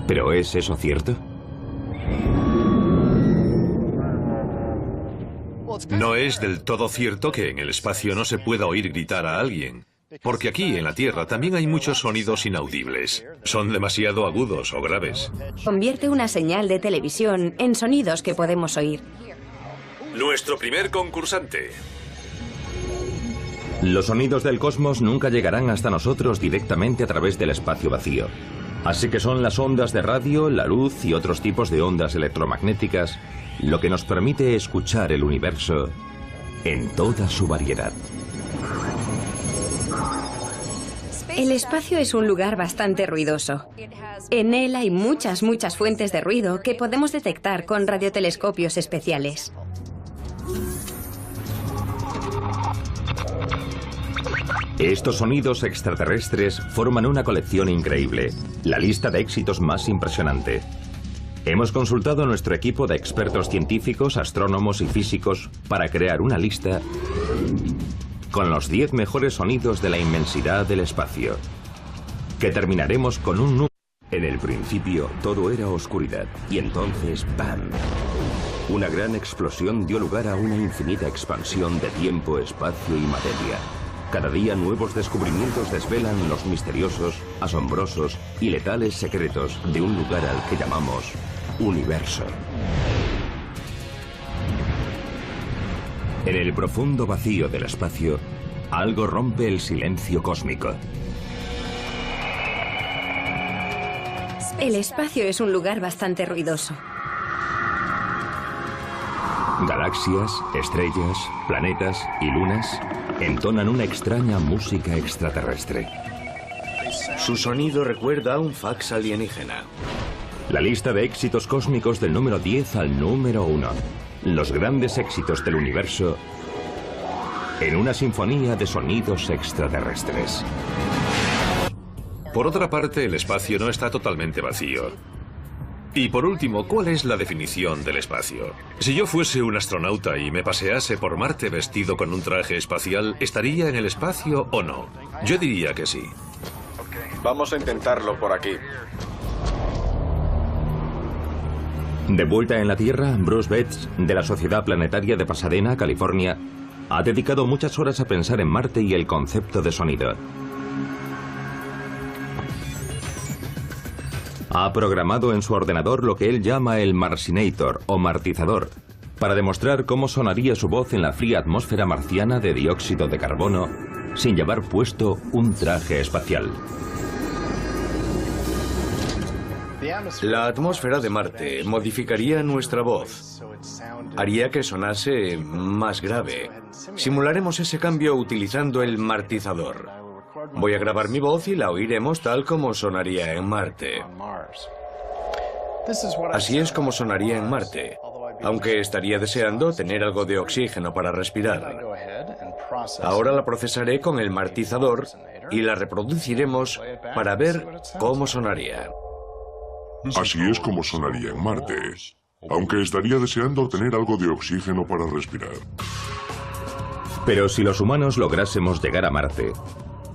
¿Pero es eso cierto? No es del todo cierto que en el espacio no se pueda oír gritar a alguien, porque aquí en la Tierra también hay muchos sonidos inaudibles. Son demasiado agudos o graves. Convierte una señal de televisión en sonidos que podemos oír. Nuestro primer concursante. Los sonidos del cosmos nunca llegarán hasta nosotros directamente a través del espacio vacío. Así que son las ondas de radio, la luz y otros tipos de ondas electromagnéticas lo que nos permite escuchar el universo en toda su variedad. El espacio es un lugar bastante ruidoso. En él hay muchas fuentes de ruido que podemos detectar con radiotelescopios especiales. Estos sonidos extraterrestres forman una colección increíble, la lista de éxitos más impresionante. Hemos consultado a nuestro equipo de expertos científicos, astrónomos y físicos para crear una lista con los 10 mejores sonidos de la inmensidad del espacio, que terminaremos con un número. En el principio todo era oscuridad y entonces ¡bam! Una gran explosión dio lugar a una infinita expansión de tiempo, espacio y materia. Cada día nuevos descubrimientos desvelan los misteriosos, asombrosos y letales secretos de un lugar al que llamamos universo. En el profundo vacío del espacio, algo rompe el silencio cósmico. El espacio es un lugar bastante ruidoso. Galaxias, estrellas, planetas y lunas entonan una extraña música extraterrestre. Su sonido recuerda a un fax alienígena. La lista de éxitos cósmicos del número 10 al número 1. Los grandes éxitos del universo en una sinfonía de sonidos extraterrestres. Por otra parte, el espacio no está totalmente vacío. Y por último, ¿cuál es la definición del espacio? Si yo fuese un astronauta y me pasease por Marte vestido con un traje espacial, ¿estaría en el espacio o no? Yo diría que sí. Vamos a intentarlo por aquí. De vuelta en la Tierra, Bruce Betts, de la Sociedad Planetaria de Pasadena, California, ha dedicado muchas horas a pensar en Marte y el concepto de sonido. Ha programado en su ordenador lo que él llama el Marcinator o martizador, para demostrar cómo sonaría su voz en la fría atmósfera marciana de dióxido de carbono sin llevar puesto un traje espacial. La atmósfera de Marte modificaría nuestra voz. Haría que sonase más grave. Simularemos ese cambio utilizando el martizador. Voy a grabar mi voz y la oiremos tal como sonaría en Marte. Así es como sonaría en Marte, aunque estaría deseando tener algo de oxígeno para respirar. Ahora la procesaré con el martizador y la reproduciremos para ver cómo sonaría. Así es como sonaría en Marte, aunque estaría deseando tener algo de oxígeno para respirar. Pero si los humanos lográsemos llegar a Marte,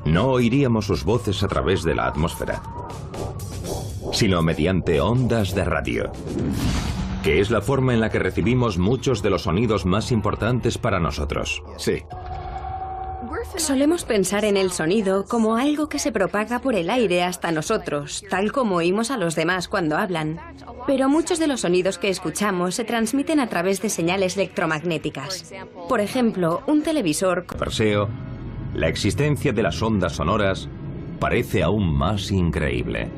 no oiríamos sus voces a través de la atmósfera, sino mediante ondas de radio, que es la forma en la que recibimos muchos de los sonidos más importantes para nosotros. Sí. Solemos pensar en el sonido como algo que se propaga por el aire hasta nosotros, tal como oímos a los demás cuando hablan. Pero muchos de los sonidos que escuchamos se transmiten a través de señales electromagnéticas. Por ejemplo, un televisor... Perseo, la existencia de las ondas sonoras parece aún más increíble.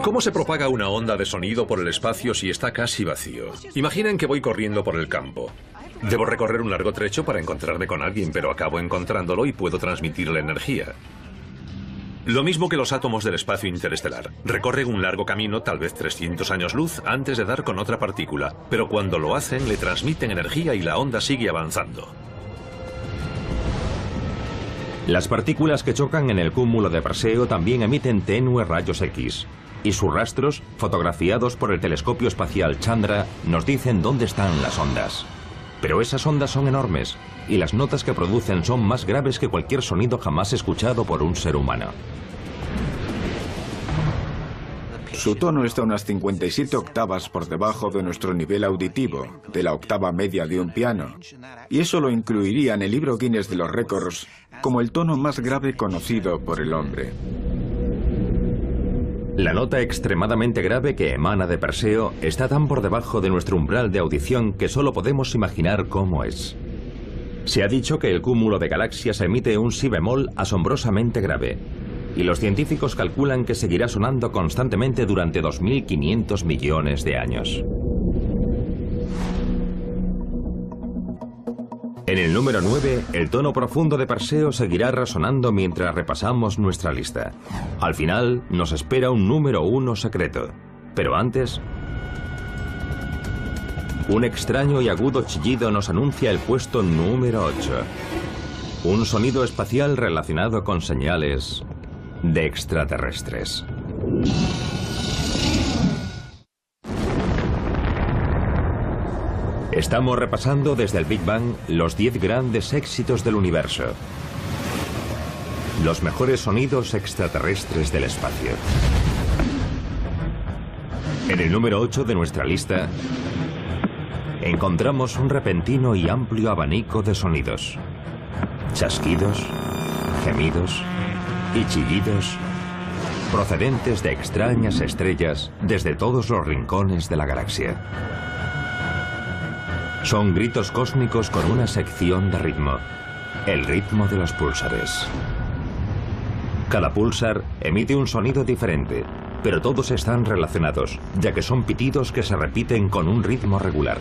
¿Cómo se propaga una onda de sonido por el espacio si está casi vacío? Imaginen que voy corriendo por el campo. Debo recorrer un largo trecho para encontrarme con alguien, pero acabo encontrándolo y puedo transmitirle energía. Lo mismo que los átomos del espacio interestelar. Recorren un largo camino, tal vez 300 años luz, antes de dar con otra partícula, pero cuando lo hacen le transmiten energía y la onda sigue avanzando. Las partículas que chocan en el cúmulo de Perseo también emiten tenues rayos X, y sus rastros, fotografiados por el telescopio espacial Chandra, nos dicen dónde están las ondas. Pero esas ondas son enormes, y las notas que producen son más graves que cualquier sonido jamás escuchado por un ser humano. Su tono está unas 57 octavas por debajo de nuestro nivel auditivo, de la octava media de un piano. Y eso lo incluiría en el libro Guinness de los récords como el tono más grave conocido por el hombre. La nota extremadamente grave que emana de Perseo está tan por debajo de nuestro umbral de audición que solo podemos imaginar cómo es. Se ha dicho que el cúmulo de galaxias emite un si bemol asombrosamente grave, y los científicos calculan que seguirá sonando constantemente durante 2.500 millones de años. En el número 9, el tono profundo de Perseo seguirá resonando mientras repasamos nuestra lista. Al final, nos espera un número 1 secreto. Pero antes, un extraño y agudo chillido nos anuncia el puesto número 8. Un sonido espacial relacionado con señales de extraterrestres. Estamos repasando desde el Big Bang los 10 grandes éxitos del universo. Los mejores sonidos extraterrestres del espacio. En el número 8 de nuestra lista, encontramos un repentino y amplio abanico de sonidos. Chasquidos, gemidos y chillidos procedentes de extrañas estrellas desde todos los rincones de la galaxia. Son gritos cósmicos con una sección de ritmo, el ritmo de los púlsares. Cada púlsar emite un sonido diferente, pero todos están relacionados, ya que son pitidos que se repiten con un ritmo regular.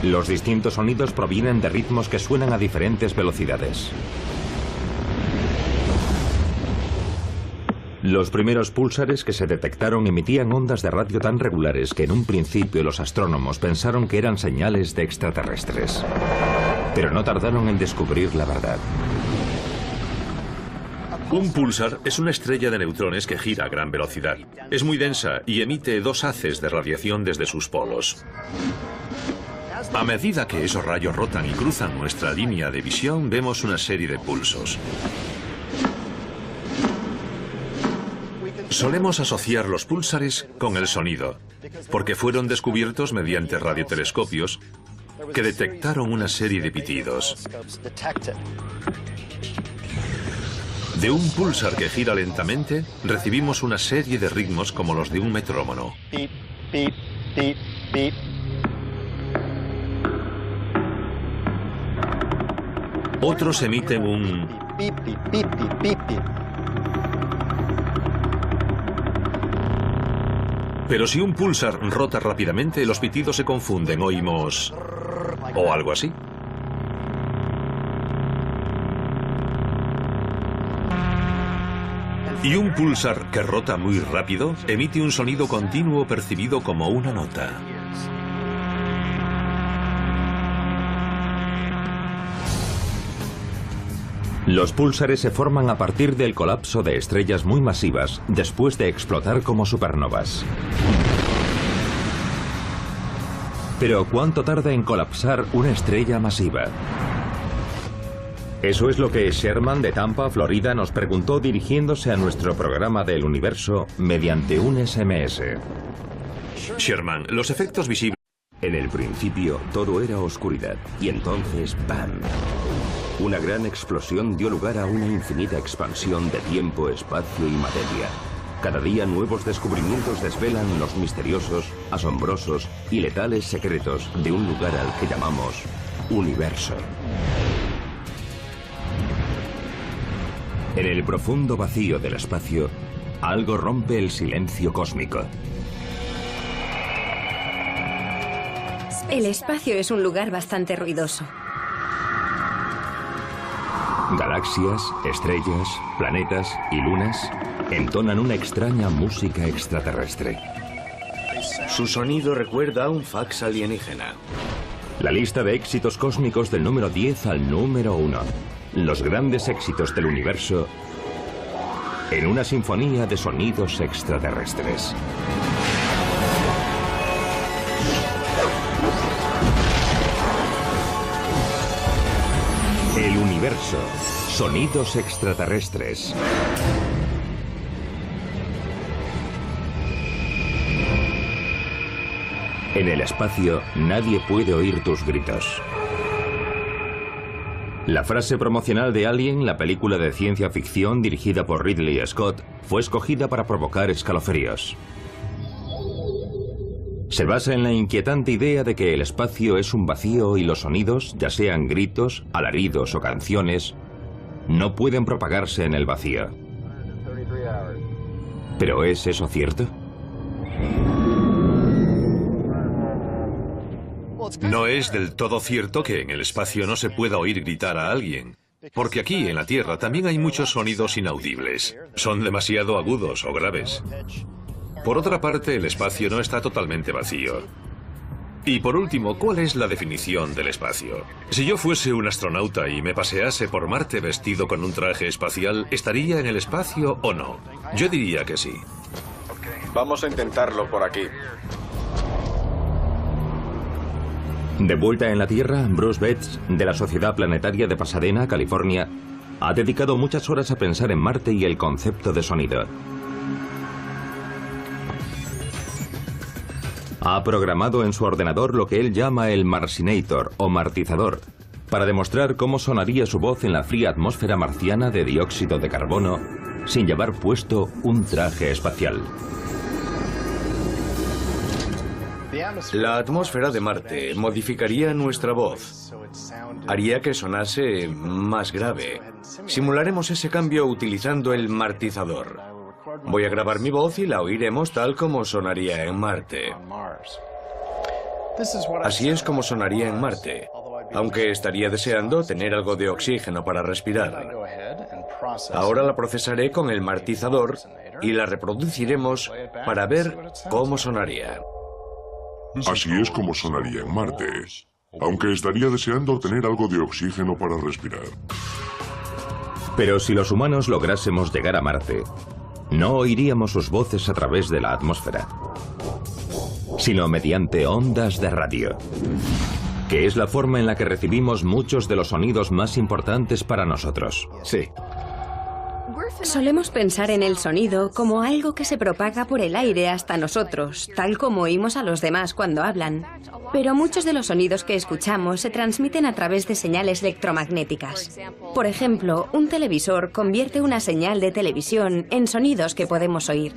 Los distintos sonidos provienen de ritmos que suenan a diferentes velocidades. Los primeros púlsares que se detectaron emitían ondas de radio tan regulares que en un principio los astrónomos pensaron que eran señales de extraterrestres. Pero no tardaron en descubrir la verdad. Un púlsar es una estrella de neutrones que gira a gran velocidad. Es muy densa y emite 2 haces de radiación desde sus polos. A medida que esos rayos rotan y cruzan nuestra línea de visión, vemos una serie de pulsos. Solemos asociar los púlsares con el sonido, porque fueron descubiertos mediante radiotelescopios que detectaron una serie de pitidos. De un púlsar que gira lentamente, recibimos una serie de ritmos como los de un metrónomo. Otros emiten un... Pero si un púlsar rota rápidamente, los pitidos se confunden, oímos... o algo así. Y un púlsar que rota muy rápido emite un sonido continuo percibido como una nota. Los púlsares se forman a partir del colapso de estrellas muy masivas después de explotar como supernovas. Pero ¿cuánto tarda en colapsar una estrella masiva? Eso es lo que Sherman de Tampa, Florida, nos preguntó dirigiéndose a nuestro programa del universo mediante un SMS. Sherman, los efectos visibles... En el principio todo era oscuridad y entonces ¡bam! Una gran explosión dio lugar a una infinita expansión de tiempo, espacio y materia. Cada día nuevos descubrimientos desvelan los misteriosos, asombrosos y letales secretos de un lugar al que llamamos universo. En el profundo vacío del espacio, algo rompe el silencio cósmico. El espacio es un lugar bastante ruidoso. Galaxias, estrellas, planetas y lunas entonan una extraña música extraterrestre. Su sonido recuerda a un fax alienígena. La lista de éxitos cósmicos del número 10 al número 1. Los grandes éxitos del universo en una sinfonía de sonidos extraterrestres. El universo. Sonidos extraterrestres. En el espacio, nadie puede oír tus gritos. La frase promocional de Alien, la película de ciencia ficción dirigida por Ridley Scott, fue escogida para provocar escalofríos. Se basa en la inquietante idea de que el espacio es un vacío y los sonidos, ya sean gritos, alaridos o canciones, no pueden propagarse en el vacío. ¿Pero es eso cierto? No es del todo cierto que en el espacio no se pueda oír gritar a alguien, porque aquí en la Tierra también hay muchos sonidos inaudibles. Son demasiado agudos o graves. Por otra parte, el espacio no está totalmente vacío. Y por último, ¿cuál es la definición del espacio? Si yo fuese un astronauta y me pasease por Marte vestido con un traje espacial, ¿estaría en el espacio o no? Yo diría que sí. Vamos a intentarlo por aquí. De vuelta en la Tierra, Bruce Betts, de la Sociedad Planetaria de Pasadena, California, ha dedicado muchas horas a pensar en Marte y el concepto de sonido. Ha programado en su ordenador lo que él llama el Marcinator o martizador, para demostrar cómo sonaría su voz en la fría atmósfera marciana de dióxido de carbono sin llevar puesto un traje espacial. La atmósfera de Marte modificaría nuestra voz. Haría que sonase más grave. Simularemos ese cambio utilizando el martizador. Voy a grabar mi voz y la oiremos tal como sonaría en Marte. Así es como sonaría en Marte, aunque estaría deseando tener algo de oxígeno para respirar. Ahora la procesaré con el martizador y la reproduciremos para ver cómo sonaría. Así es como sonaría en Marte, aunque estaría deseando tener algo de oxígeno para respirar. Pero si los humanos lográsemos llegar a Marte, no oiríamos sus voces a través de la atmósfera, sino mediante ondas de radio, que es la forma en la que recibimos muchos de los sonidos más importantes para nosotros. Sí. Solemos pensar en el sonido como algo que se propaga por el aire hasta nosotros, tal como oímos a los demás cuando hablan. Pero muchos de los sonidos que escuchamos se transmiten a través de señales electromagnéticas. Por ejemplo, un televisor convierte una señal de televisión en sonidos que podemos oír.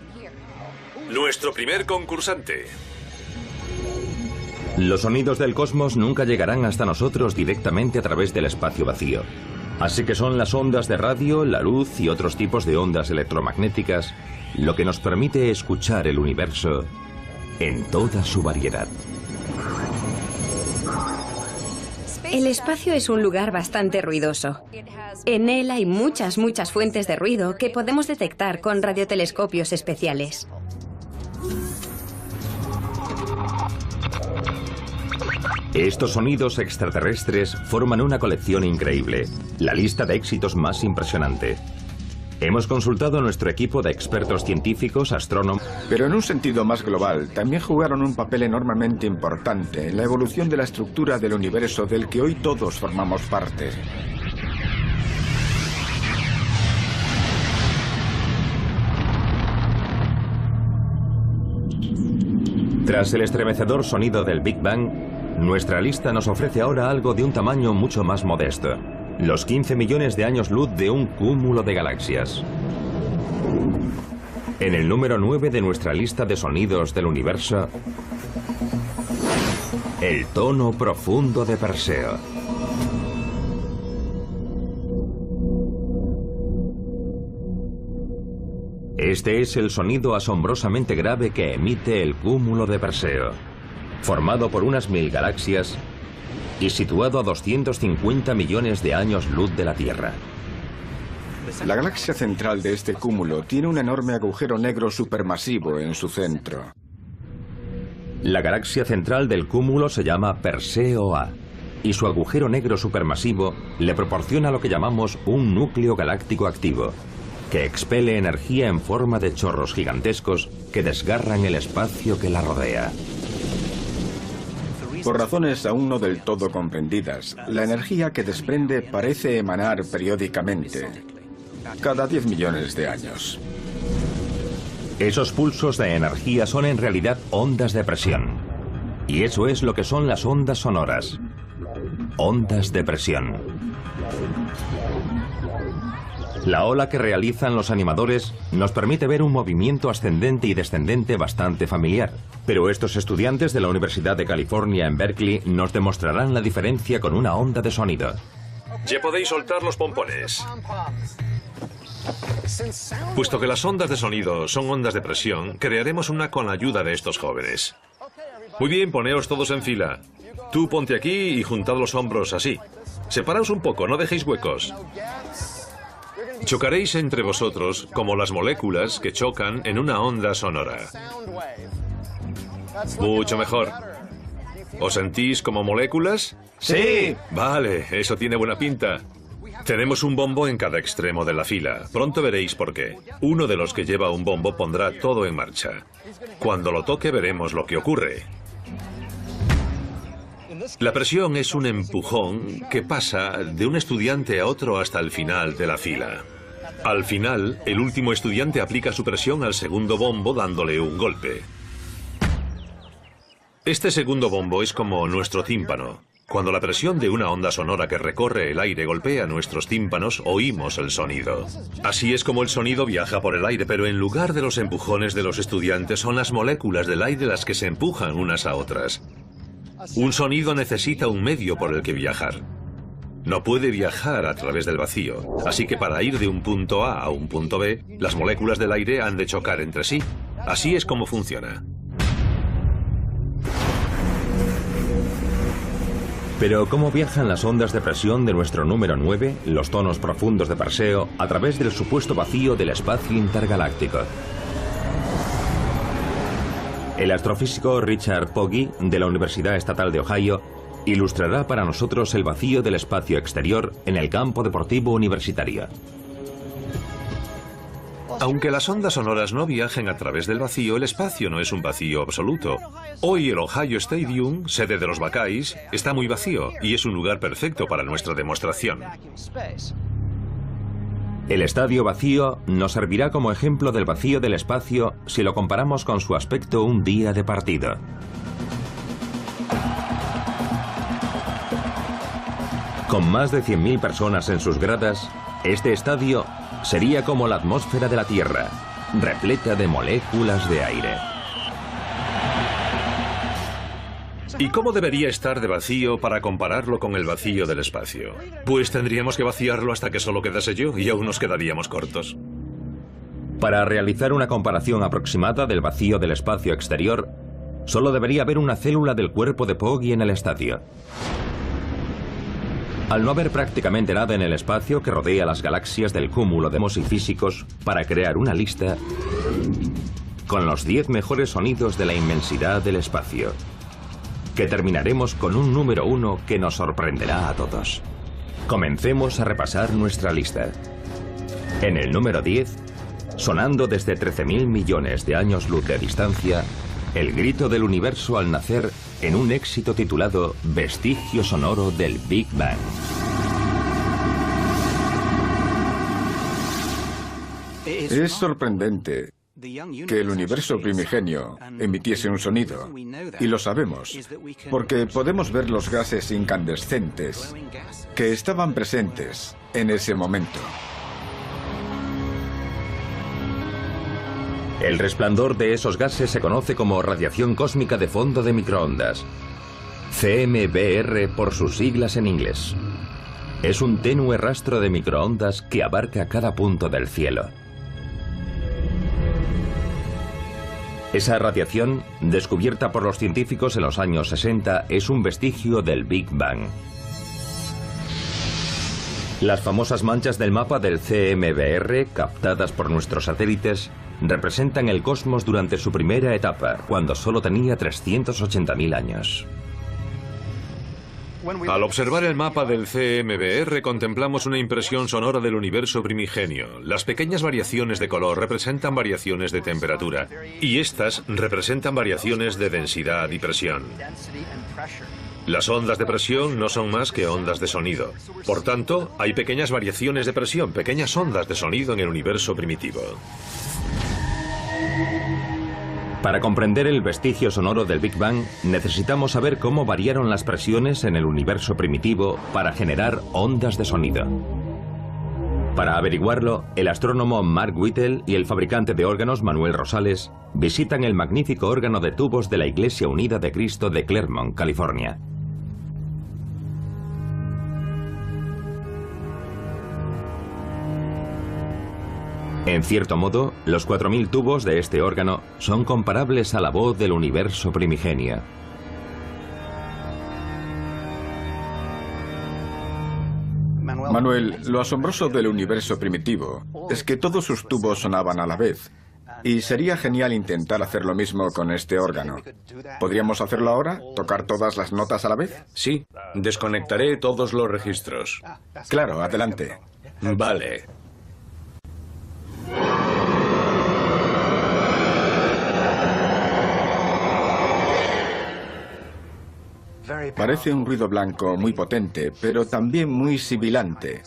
Nuestro primer concursante. Los sonidos del cosmos nunca llegarán hasta nosotros directamente a través del espacio vacío. Así que son las ondas de radio, la luz y otros tipos de ondas electromagnéticas lo que nos permite escuchar el universo en toda su variedad. El espacio es un lugar bastante ruidoso. En él hay muchas fuentes de ruido que podemos detectar con radiotelescopios especiales. Estos sonidos extraterrestres forman una colección increíble, la lista de éxitos más impresionante. Hemos consultado a nuestro equipo de expertos científicos, astrónomos... Pero en un sentido más global, también jugaron un papel enormemente importante en la evolución de la estructura del universo del que hoy todos formamos parte. Tras el estremecedor sonido del Big Bang, nuestra lista nos ofrece ahora algo de un tamaño mucho más modesto. Los 15 millones de años luz de un cúmulo de galaxias. En el número 9 de nuestra lista de sonidos del universo, el tono profundo de Perseo. Este es el sonido asombrosamente grave que emite el cúmulo de Perseo, formado por unas 1000 galaxias y situado a 250 millones de años luz de la Tierra. La galaxia central de este cúmulo tiene un enorme agujero negro supermasivo en su centro. La galaxia central del cúmulo se llama Perseo A, y su agujero negro supermasivo le proporciona lo que llamamos un núcleo galáctico activo, que expele energía en forma de chorros gigantescos que desgarran el espacio que la rodea. Por razones aún no del todo comprendidas, la energía que desprende parece emanar periódicamente, cada 10 millones de años. Esos pulsos de energía son en realidad ondas de presión. Y eso es lo que son las ondas sonoras. Ondas de presión. La ola que realizan los animadores nos permite ver un movimiento ascendente y descendente bastante familiar. Pero estos estudiantes de la Universidad de California en Berkeley nos demostrarán la diferencia con una onda de sonido. Ya podéis soltar los pompones. Puesto que las ondas de sonido son ondas de presión, crearemos una con la ayuda de estos jóvenes. Muy bien, poneos todos en fila. Tú ponte aquí y juntad los hombros así. Separaos un poco, no dejéis huecos. Chocaréis entre vosotros como las moléculas que chocan en una onda sonora. Mucho mejor. ¿Os sentís como moléculas? ¡Sí! Vale, eso tiene buena pinta. Tenemos un bombo en cada extremo de la fila. Pronto veréis por qué. Uno de los que lleva un bombo pondrá todo en marcha. Cuando lo toque veremos lo que ocurre. La presión es un empujón que pasa de un estudiante a otro hasta el final de la fila. Al final, el último estudiante aplica su presión al segundo bombo dándole un golpe. Este segundo bombo es como nuestro tímpano. Cuando la presión de una onda sonora que recorre el aire golpea nuestros tímpanos, oímos el sonido. Así es como el sonido viaja por el aire, pero en lugar de los empujones de los estudiantes, son las moléculas del aire las que se empujan unas a otras. Un sonido necesita un medio por el que viajar. No puede viajar a través del vacío, así que para ir de un punto A a un punto B, las moléculas del aire han de chocar entre sí. Así es como funciona. Pero ¿cómo viajan las ondas de presión de nuestro número 9, los tonos profundos de Perseo, a través del supuesto vacío del espacio intergaláctico? El astrofísico Richard Pogge, de la Universidad Estatal de Ohio, ilustrará para nosotros el vacío del espacio exterior en el campo deportivo universitario. Aunque las ondas sonoras no viajen a través del vacío, el espacio no es un vacío absoluto. Hoy el Ohio Stadium, sede de los Buckeyes, está muy vacío y es un lugar perfecto para nuestra demostración. El estadio vacío nos servirá como ejemplo del vacío del espacio si lo comparamos con su aspecto un día de partido. Con más de 100.000 personas en sus gradas, este estadio sería como la atmósfera de la Tierra, repleta de moléculas de aire. ¿Y cómo debería estar de vacío para compararlo con el vacío del espacio? Pues tendríamos que vaciarlo hasta que solo quedase yo y aún nos quedaríamos cortos. Para realizar una comparación aproximada del vacío del espacio exterior, solo debería haber una célula del cuerpo de Pogge en el estadio. Al no haber prácticamente nada en el espacio que rodea las galaxias del cúmulo de y físicos, para crear una lista con los 10 mejores sonidos de la inmensidad del espacio, que terminaremos con un número 1 que nos sorprenderá a todos. Comencemos a repasar nuestra lista. En el número 10, sonando desde 13.000 millones de años luz de distancia, el grito del universo al nacer en un éxito titulado Vestigio sonoro del Big Bang. Es sorprendente que el universo primigenio emitiese un sonido, y lo sabemos, porque podemos ver los gases incandescentes que estaban presentes en ese momento. El resplandor de esos gases se conoce como radiación cósmica de fondo de microondas, CMBR por sus siglas en inglés. Es un tenue rastro de microondas que abarca cada punto del cielo. Esa radiación, descubierta por los científicos en los años 60, es un vestigio del Big Bang. Las famosas manchas del mapa del CMBR, captadas por nuestros satélites, representan el cosmos durante su primera etapa, cuando solo tenía 380.000 años. Al observar el mapa del CMBR contemplamos una impresión sonora del universo primigenio. Las pequeñas variaciones de color representan variaciones de temperatura y estas representan variaciones de densidad y presión. Las ondas de presión no son más que ondas de sonido. Por tanto, hay pequeñas variaciones de presión, pequeñas ondas de sonido en el universo primitivo. Para comprender el vestigio sonoro del Big Bang, necesitamos saber cómo variaron las presiones en el universo primitivo para generar ondas de sonido. Para averiguarlo, el astrónomo Mark Whittle y el fabricante de órganos Manuel Rosales visitan el magnífico órgano de tubos de la Iglesia Unida de Cristo de Claremont, California. En cierto modo, los 4000 tubos de este órgano son comparables a la voz del universo primigenio. Manuel, lo asombroso del universo primitivo es que todos sus tubos sonaban a la vez. Y sería genial intentar hacer lo mismo con este órgano. ¿Podríamos hacerlo ahora? ¿Tocar todas las notas a la vez? Sí, desconectaré todos los registros. Claro, adelante. Vale. Parece un ruido blanco muy potente, pero también muy sibilante.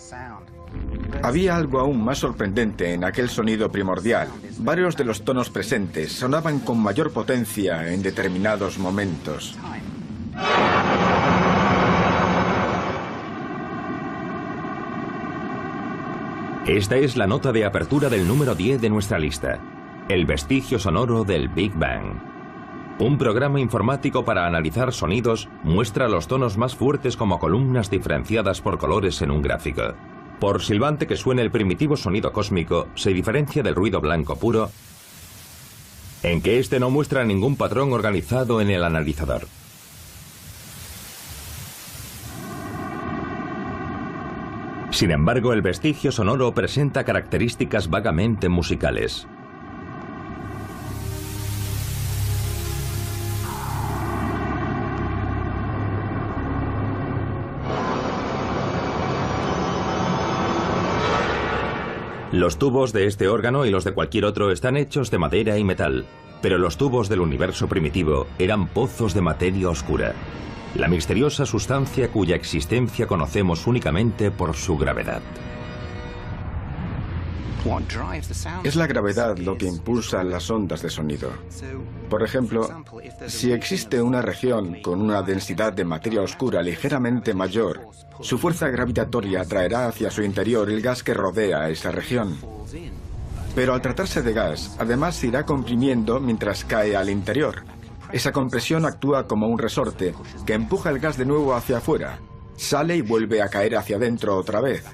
Había algo aún más sorprendente en aquel sonido primordial. Varios de los tonos presentes sonaban con mayor potencia en determinados momentos. Esta es la nota de apertura del número 10 de nuestra lista, el vestigio sonoro del Big Bang. Un programa informático para analizar sonidos muestra los tonos más fuertes como columnas diferenciadas por colores en un gráfico. Por silbante que suene el primitivo sonido cósmico, se diferencia del ruido blanco puro, en que este no muestra ningún patrón organizado en el analizador. Sin embargo, el vestigio sonoro presenta características vagamente musicales. Los tubos de este órgano y los de cualquier otro están hechos de madera y metal, pero los tubos del universo primitivo eran pozos de materia oscura, la misteriosa sustancia cuya existencia conocemos únicamente por su gravedad. Es la gravedad lo que impulsa las ondas de sonido. Por ejemplo, si existe una región con una densidad de materia oscura ligeramente mayor, su fuerza gravitatoria atraerá hacia su interior el gas que rodea a esa región. Pero al tratarse de gas, además se irá comprimiendo mientras cae al interior. Esa compresión actúa como un resorte que empuja el gas de nuevo hacia afuera. Sale y vuelve a caer hacia adentro otra vez.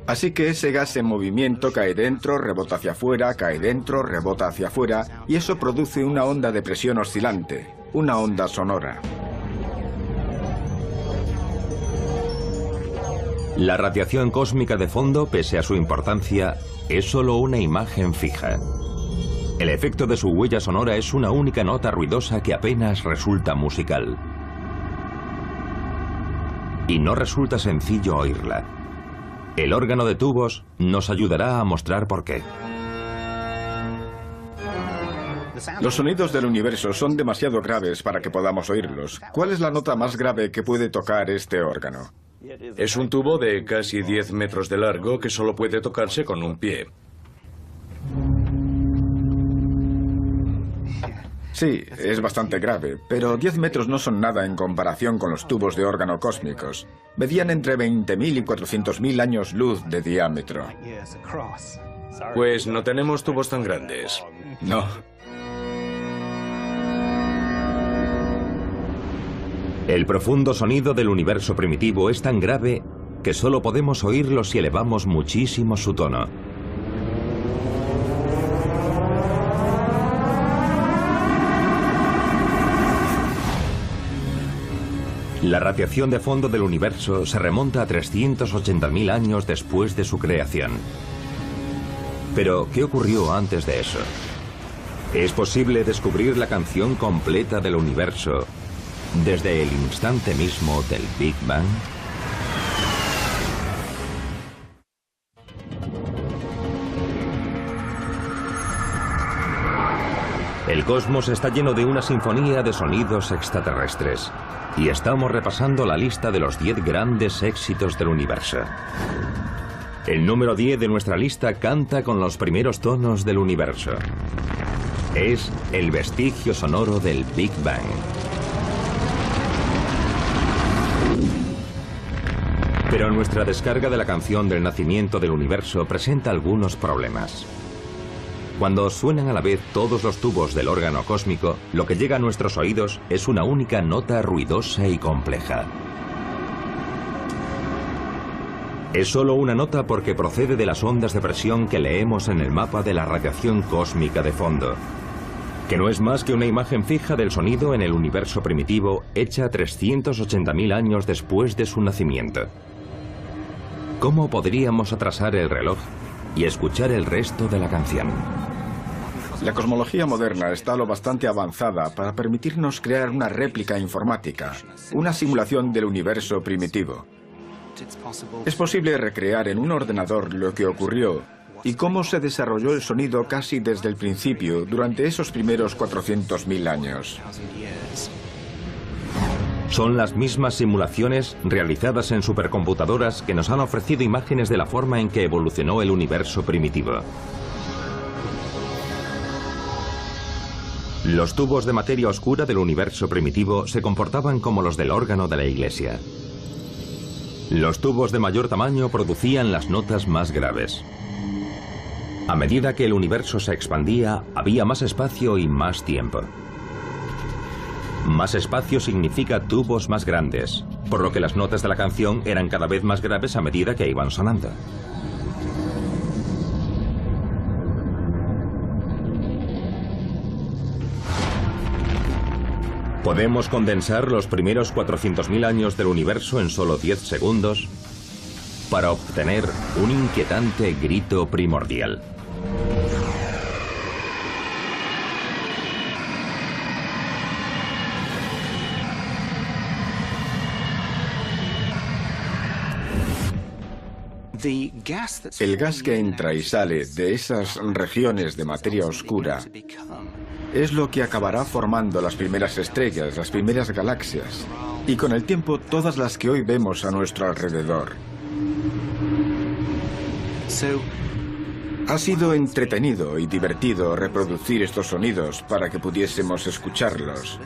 Así que ese gas en movimiento cae dentro, rebota hacia afuera, cae dentro, rebota hacia afuera, y eso produce una onda de presión oscilante, una onda sonora. La radiación cósmica de fondo, pese a su importancia, es solo una imagen fija. El efecto de su huella sonora es una única nota ruidosa que apenas resulta musical. Y no resulta sencillo oírla. El órgano de tubos nos ayudará a mostrar por qué. Los sonidos del universo son demasiado graves para que podamos oírlos. ¿Cuál es la nota más grave que puede tocar este órgano? Es un tubo de casi 10 metros de largo que solo puede tocarse con un pie. Sí, es bastante grave, pero 10 metros no son nada en comparación con los tubos de órgano cósmicos. Medían entre 20.000 y 400.000 años luz de diámetro. Pues no tenemos tubos tan grandes. No. El profundo sonido del universo primitivo es tan grave que solo podemos oírlo si elevamos muchísimo su tono. La radiación de fondo del universo se remonta a 380.000 años después de su creación. Pero, ¿qué ocurrió antes de eso? ¿Es posible descubrir la canción completa del universo desde el instante mismo del Big Bang? El cosmos está lleno de una sinfonía de sonidos extraterrestres. Y estamos repasando la lista de los 10 grandes éxitos del universo. El número 10 de nuestra lista canta con los primeros tonos del universo. Es el vestigio sonoro del Big Bang. Pero nuestra descarga de la canción del nacimiento del universo presenta algunos problemas. Cuando suenan a la vez todos los tubos del órgano cósmico, lo que llega a nuestros oídos es una única nota ruidosa y compleja. Es solo una nota porque procede de las ondas de presión que leemos en el mapa de la radiación cósmica de fondo, que no es más que una imagen fija del sonido en el universo primitivo hecha 380.000 años después de su nacimiento. ¿Cómo podríamos atrasar el reloj y escuchar el resto de la canción? La cosmología moderna está lo bastante avanzada para permitirnos crear una réplica informática, una simulación del universo primitivo. Es posible recrear en un ordenador lo que ocurrió y cómo se desarrolló el sonido casi desde el principio durante esos primeros 400.000 años. Son las mismas simulaciones realizadas en supercomputadoras que nos han ofrecido imágenes de la forma en que evolucionó el universo primitivo. Los tubos de materia oscura del universo primitivo se comportaban como los del órgano de la iglesia. Los tubos de mayor tamaño producían las notas más graves. A medida que el universo se expandía, había más espacio y más tiempo. Más espacio significa tubos más grandes, por lo que las notas de la canción eran cada vez más graves a medida que iban sonando. Podemos condensar los primeros 400.000 años del universo en solo 10 segundos para obtener un inquietante grito primordial. El gas que entra y sale de esas regiones de materia oscura es lo que acabará formando las primeras estrellas, las primeras galaxias, y con el tiempo todas las que hoy vemos a nuestro alrededor. Ha sido entretenido y divertido reproducir estos sonidos para que pudiésemos escucharlos.